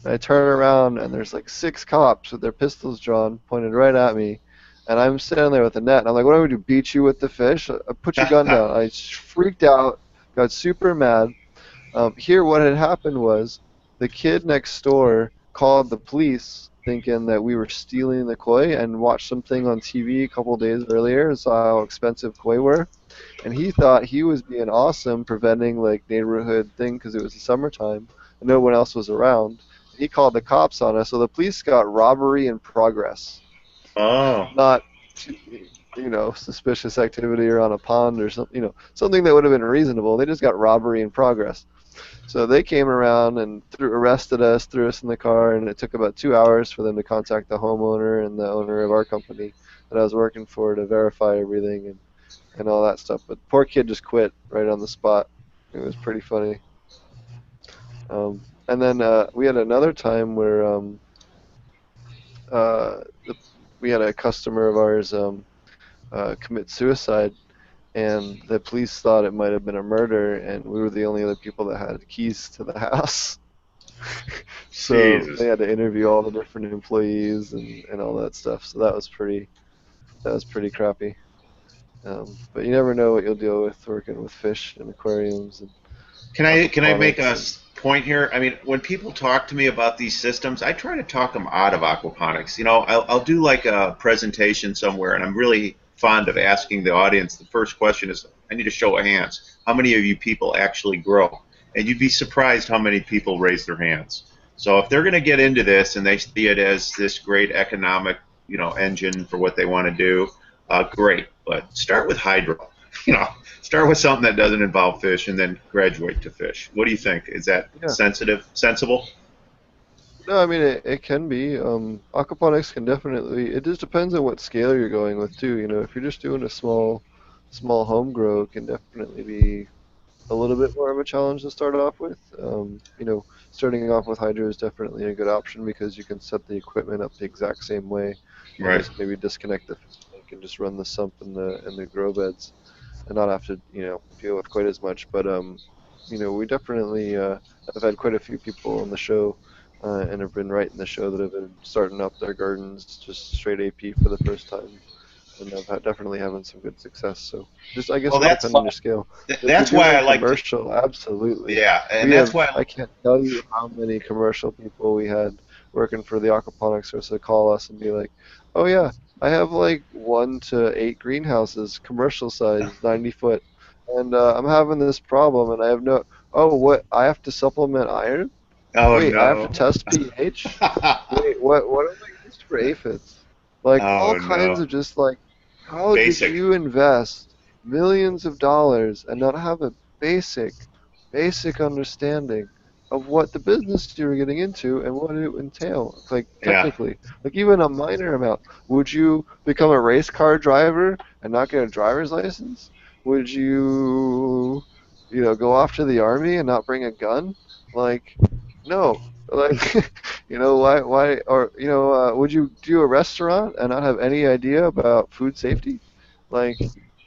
And I turn around and there's like 6 cops with their pistols drawn, pointed right at me. And I'm standing there with the net, and I'm like, "What do I do? Beat you with the fish? Put your gun down." I freaked out, got super mad. Here, what had happened was the kid next door called the police thinking that we were stealing the koi and watched something on TV a couple days earlier and saw how expensive koi were. And he thought he was being awesome preventing like neighborhood thing because it was the summertime and no one else was around. He called the cops on us, so the police got robbery in progress, Oh. not suspicious activity around a pond or something, something that would have been reasonable. They just got robbery in progress. So they came around and arrested us, threw us in the car, and it took about 2 hours for them to contact the homeowner and the owner of our company that I was working for to verify everything and all that stuff. But poor kid just quit right on the spot. It was pretty funny. And then we had another time where uh, the, we had a customer of ours commit suicide, and the police thought it might have been a murder, and we were the only other people that had keys to the house. So Jesus. they had to interview all the different employees and all that stuff. So that was pretty crappy. But you never know what you'll deal with working with fish and aquariums and Can I make a aquaponics. point here? I mean, when people talk to me about these systems, I try to talk them out of aquaponics. I'll do like a presentation somewhere, and I'm really fond of asking the audience. The first question is, I need a show of hands. How many of you people actually grow? And you'd be surprised how many people raise their hands. So if they're going to get into this and they see it as this great economic, engine for what they want to do, great. But start with hydro. You know, Start with something that doesn't involve fish and then graduate to fish. What do you think? Is that Yeah. sensible? No, I mean it can be. Aquaponics can definitely. It just depends on what scale you're going with too. If you're just doing a small home grow, it can definitely be a little bit more of a challenge to start off with. Starting off with hydro is definitely a good option because you can set the equipment up the exact same way and Right. just maybe disconnect the tank and just run the sump and the grow beds and not have to deal with quite as much. But we definitely have had quite a few people on the show and have been writing the show that have been starting up their gardens just straight AP for the first time and have definitely having some good success. So just I guess Well, it would depend on your scale. If you're that's why I doing like to. commercial, absolutely. Yeah, and We that's have why. I can't tell you how many commercial people we had working for the aquaponics stores to call us and be like, "Oh yeah, I have like 1 to 8 greenhouses, commercial size, 90 foot, and I'm having this problem, and I have no. Oh, what? I have to supplement iron? Oh Wait, I have to no. test pH? Wait, what am I used for aphids? Like all Oh kinds no. of just like, how did Basic. you invest millions of dollars and not have a basic understanding of what the business you were getting into and what it would entail? Like Yeah. technically, like even a minor amount. Would you become a race car driver and not get a driver's license? Would you, go off to the army and not bring a gun? Like, no. Like, why, or, would you do a restaurant and not have any idea about food safety? Like,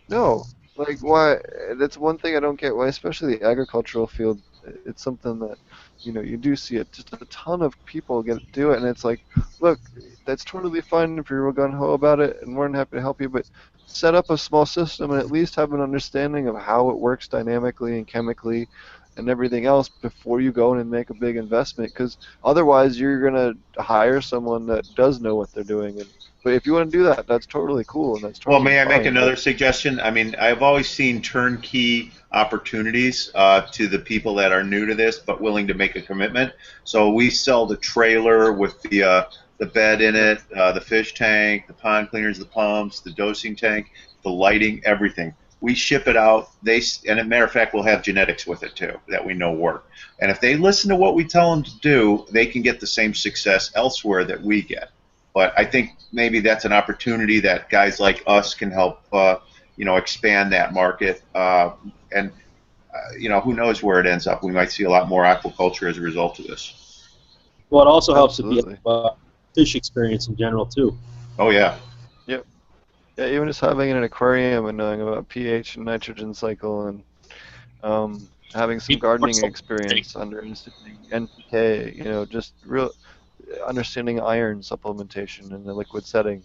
no. Like, why? That's one thing I don't get. Why, especially the agricultural field, it's something that, you do see it. Just a ton of people do it, and it's like, look, that's totally fine if you're gun ho about it, and more than happy to help you, but set up a small system and at least have an understanding of how it works dynamically and chemically and everything else before you go in and make a big investment because otherwise you're going to hire someone that does know what they're doing But if you want to do that, that's totally cool and that's Well, totally may I make fine. another But suggestion? I mean, I've always seen turnkey opportunities to the people that are new to this but willing to make a commitment. So we sell the trailer with the bed in yep, it, the fish tank, the pond cleaners, the pumps, the dosing tank, the lighting, everything. We ship it out. And as a matter of fact, we'll have genetics with it too that we know work. And if they listen to what we tell them to do, they can get the same success elsewhere that we get. But I think maybe that's an opportunity that guys like us can help, expand that market. And who knows where it ends up? We might see a lot more aquaculture as a result of this. Well, it also helps if you absolutely. have fish experience in general too. Oh yeah, Yep. Yeah, even just having an aquarium and knowing about pH and nitrogen cycle and having some Even more gardening so tank. experience, understanding NPK, just real understanding iron supplementation in the liquid setting,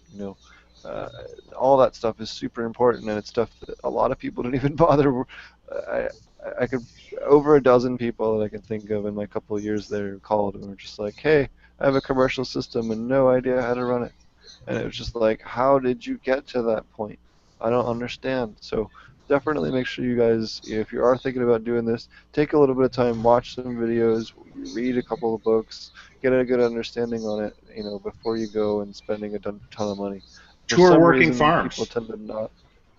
uh, all that stuff is super important, and it's stuff that a lot of people don't even bother. I, I could over a dozen people that I can think of in my couple of years there called and were just like, "Hey, I have a commercial system and no idea how to run it." And it was just like, how did you get to that point? I don't understand. So definitely make sure you guys, if you are thinking about doing this, take a little bit of time, watch some videos, read a couple of books, get a good understanding on it, before you go and spending a ton of money. For tour some working reason, people farms. tend to not.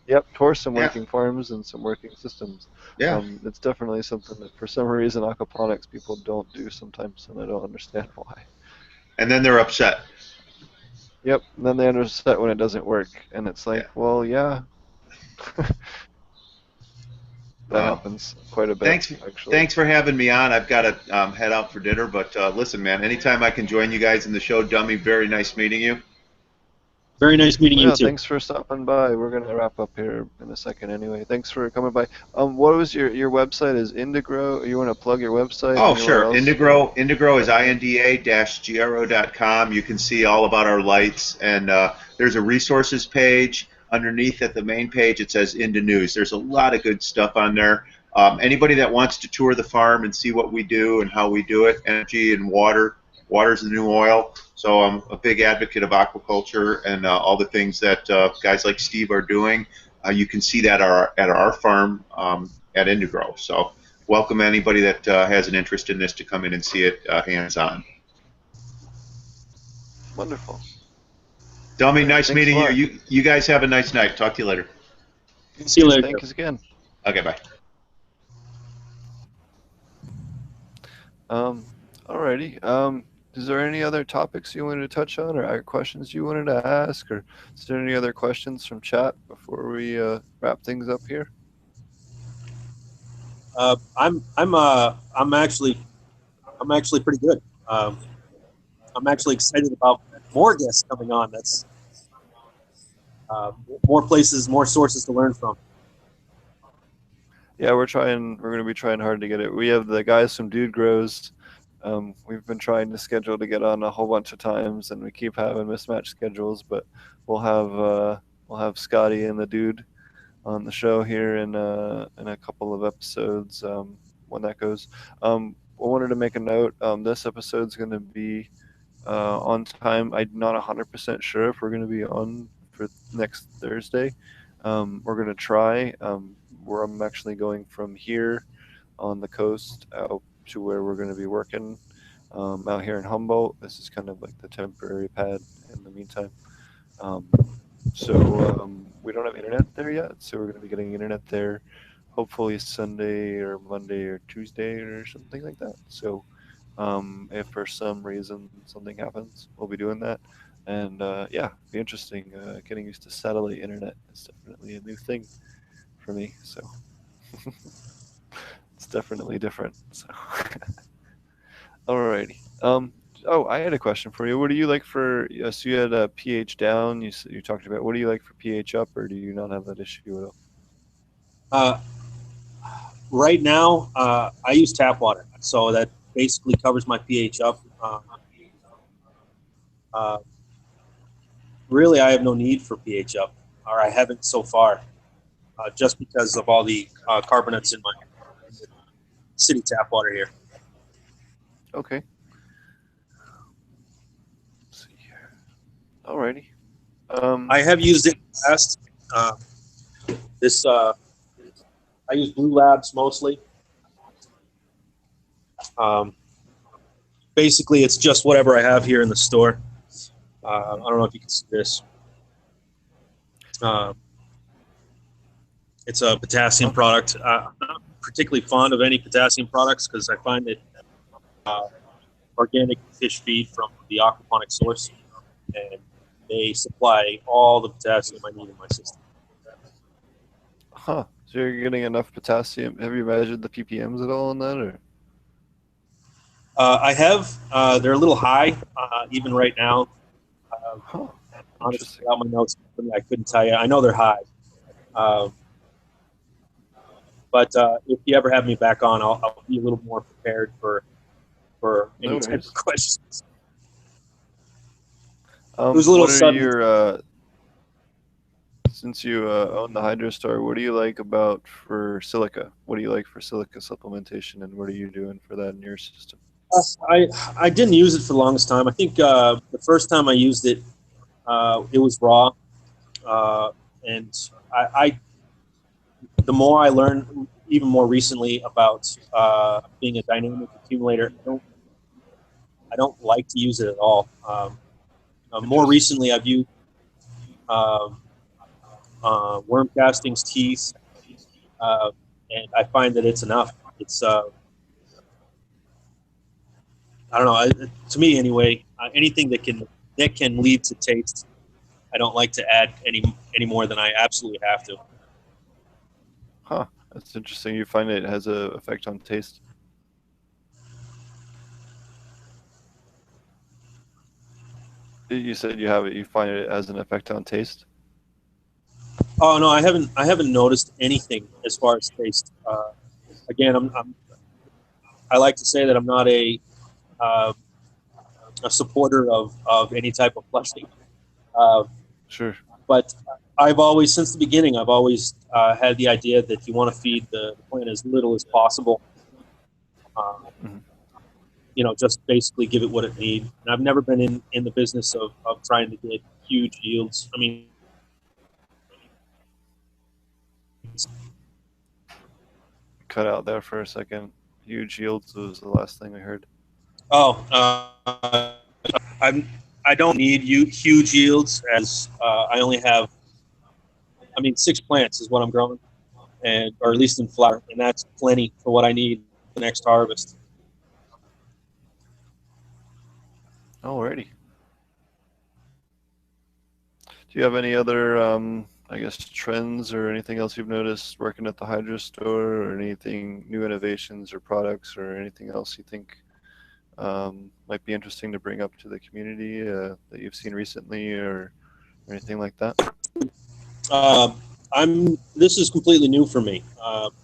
Yep, tour some Yeah, working farms and some working systems. yeah. It's definitely something that for some reason aquaponics people don't do sometimes, and I don't understand why. And then they're upset. Yep, and then they understand when it doesn't work, and it's Yeah. like, well, yeah, that Well, happens quite a bit, thanks actually. thanks for having me on. I've got to head out for dinner, but listen, man, anytime I can join you guys in the show, Dummy, very nice meeting you. Very nice meeting Well, you yeah, too. thanks for stopping by. We're gonna wrap up here in a second anyway. Thanks for coming by. What was your website? Is Indigrow? You want to plug your website Oh, anywhere sure. else? Indigrow is Okay. inda-gro.com. You can see all about our lights, and there's a resources page underneath at the main page. It says Inda News. There's a lot of good stuff on there. Anybody that wants to tour the farm and see what we do and how we do it, energy and water. Water's the new oil. So I'm a big advocate of aquaculture and all the things that guys like Steve are doing. You can see that at our farm at Indigrow. So welcome anybody that has an interest in this to come in and see it hands-on. Wonderful. Dummy, All right. nice Thanks a meeting you. lot. You guys have a nice night. Talk to you later. See you Yes, later, Jeff. thanks again. Okay, bye. Um, Alrighty. Is there any other topics you wanted to touch on, or questions you wanted to ask, or is there any other questions from chat before we wrap things up here? I'm actually pretty good. I'm actually excited about more guests coming on. That's uh, more places, more sources to learn from. Yeah, we're trying. We're going to be trying hard to get it. We have the guys from Dude Grows. We've been trying to schedule to get on a whole bunch of times, and we keep having mismatched schedules. But we'll have Scotty and the Dude on the show here in a couple of episodes when that goes. I wanted to make a note. This episode's going to be on time. I'm not 100% sure if we're going to be on for next Thursday. We're going to try. Where I'm actually going from here on the coast out to where we're going to be working out here in Humboldt. This is kind of like the temporary pad in the meantime. Um, so we don't have internet there yet, so we're going to be getting internet there hopefully Sunday or Monday or Tuesday or something like that. So if for some reason something happens, we'll be doing that. And yeah, be interesting. Getting used to satellite internet is definitely a new thing for me. So it's definitely different. So alrighty. Oh, I had a question for you. What do you like for? So you had a pH down. You talked about. What do you like for pH up, or do you not have that issue at all? Uh, right now, I use tap water, so that basically covers my pH up. Uh, really, I have no need for pH up, or I haven't so far, just because of all the carbonates in my city tap water here. Okay. Let's see here. Alrighty. I have used it in the past. Uh, this I use Blue Labs mostly. Um, Basically, it's just whatever I have here in the store. I don't know if you can see this. Uh, it's a potassium Okay. product. I'm not particularly fond of any potassium products because I find that organic fish feed from the aquaponic source, and they supply all the potassium I need in my system. Huh. So you're getting enough potassium. Have you measured the ppms at all on that, or? I have. They're a little high, even right now. Uh, Huh. Honestly, Interesting. without my notes, I couldn't tell you. I know they're high. Uh, but if you ever have me back on, I'll be a little more prepared for No any type of worries. questions. It was a little What are sudden. your since you own the hydro store, what do you like about for silica? What do you like for silica supplementation, and what are you doing for that in your system? I didn't use it for the longest time. I think the first time I used it, it was raw, uh, and I the more I learn, even more recently about being a dynamic accumulator, I don't like to use it at all. More Interesting. recently, I've used um, worm castings, teeth, uh, and I find that it's enough. It's I don't know. To me, anyway, anything that can lead to taste, I don't like to add any more than I absolutely have to. Huh. That's interesting. You find it has a effect on taste. You said you have it. You find it has an effect on taste. Oh no, I haven't. I haven't noticed anything as far as taste. Again, I like to say that I'm not uh, a supporter of any type of flushing, uh, Sure. but I've always, since the beginning, I've always had the idea that you want to feed the plant as little as possible. Uh, Mhm. just basically give it what it needs. And I've never been in the business of trying to get huge yields. I mean, Cut out there for a second. Huge yields was the last thing I heard. oh, I'm I don't need huge yields as I only have. I mean, 6 plants is what I'm growing, and or at Mhm. least in flower, and that's plenty for what I need the next harvest. Alrighty. Do you have any other, I guess, trends or anything else you've noticed working at the hydro store, or anything new innovations or products, or anything else you think might be interesting to bring up to the community that you've seen recently, or anything like that? Uh, I'm. This is completely new for me.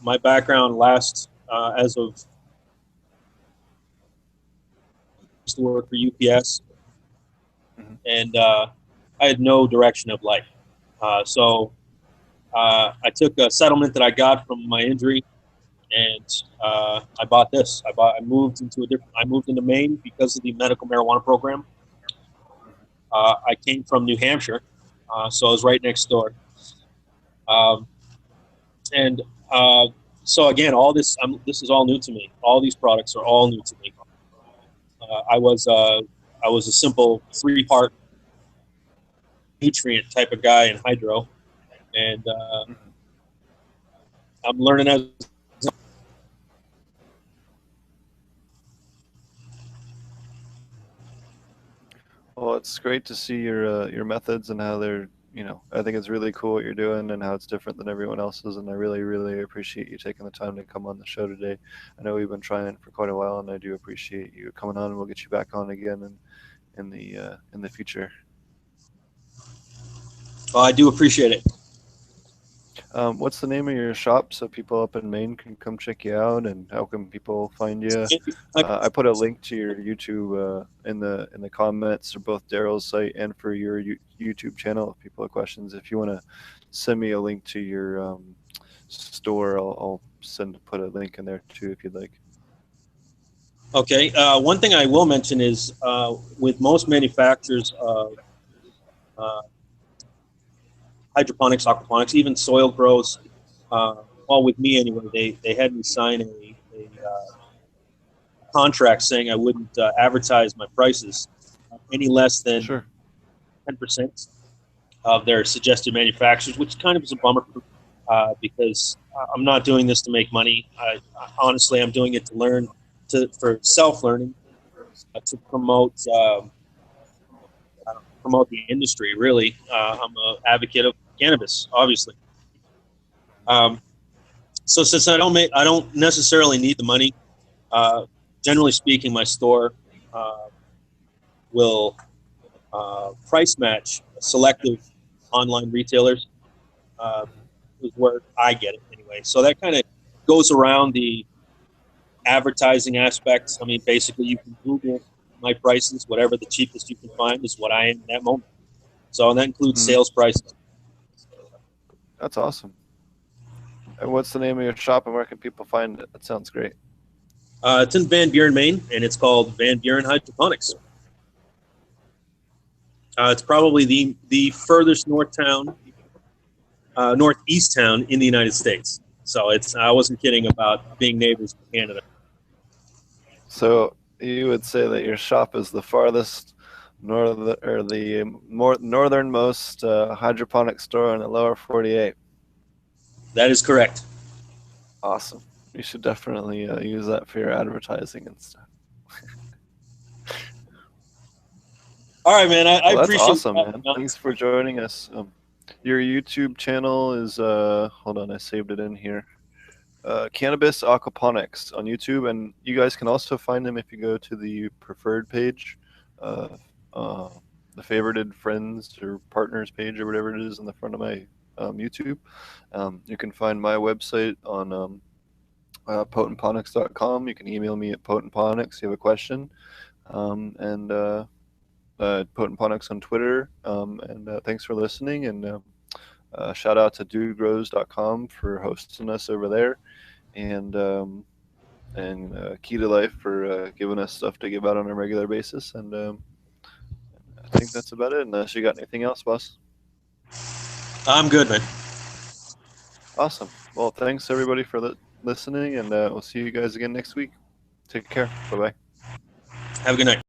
My background last as of used to work for UPS, Hmm. and I had no direction of life. So I took a settlement that I got from my injury, and I bought this. I moved into a different. I moved into Maine because of the medical marijuana program. I came from New Hampshire, so I was right next door. Um, and so again, all this this is all new to me. All these products are all new to me. I was a simple 3-part nutrient type of guy in hydro, and Hmm. I'm learning as. Well, it's great to see your methods and how they're, I think it's really cool what you're doing and how it's different than everyone else's. And I really, really appreciate you taking the time to come on the show today. I know we've been trying for quite a while, and I do appreciate you coming on. And we'll get you back on again in the future. I do appreciate it. What's the name of your shop so people up in Maine can come check you out, and how can people find you? I put a link to your YouTube in the comments for both Daryl's site and for your YouTube channel. If people have questions, if you want to send me a link to your store, I'll put a link in there too if you'd like. Okay. One thing I will mention is with most manufacturers of hydroponics, aquaponics, even soil grows. Well, with me anyway, they had me sign a contract saying I wouldn't advertise my prices any less than Sure. 10% of their suggested manufacturers, which kind of is a bummer because I'm not doing this to make money. Honestly, I'm doing it to learn, for self-learning, to promote the industry. Really, I'm an advocate of cannabis, obviously. So since I don't necessarily need the money. Generally speaking, my store will price match selective online retailers. Is where I get it anyway. So that kind of goes around the advertising aspects. I mean, basically, you can Google my prices. Whatever the cheapest you can find is what I am in that moment. So that includes Mhm. sales prices. That's awesome. And what's the name of your shop and where can people find it? That sounds great. It's in Van Buren, Maine, and it's called Van Buren Hydroponics. It's probably the furthest northeast town in the United States. So I wasn't kidding about being neighbors with Canada. So you would say that your shop is the farthest more northernmost hydroponic store in the lower 48. That is correct. Awesome. You should definitely use that for your advertising and stuff. All right, man. I Well, that's appreciate awesome, man. Thanks for joining us. Your YouTube channel is hold on, I saved it in here. Cannabis Aquaponics on YouTube, and you guys can also find them if you go to the preferred page, uh, the favorited friends or partners page or whatever it is in the front of my YouTube. You can find my website on potentponics.com. You can email me at potentponics if you have a question, and potentponics on Twitter. And thanks for listening, and shout out to dudegrows.com for hosting us over there, and Key to Life for giving us stuff to give out on a regular basis. And I think that's about it. Unless you got anything else, boss. I'm good, man. Awesome. Well, thanks everybody for listening, and we'll see you guys again next week. Take care. Bye bye. Have a good night.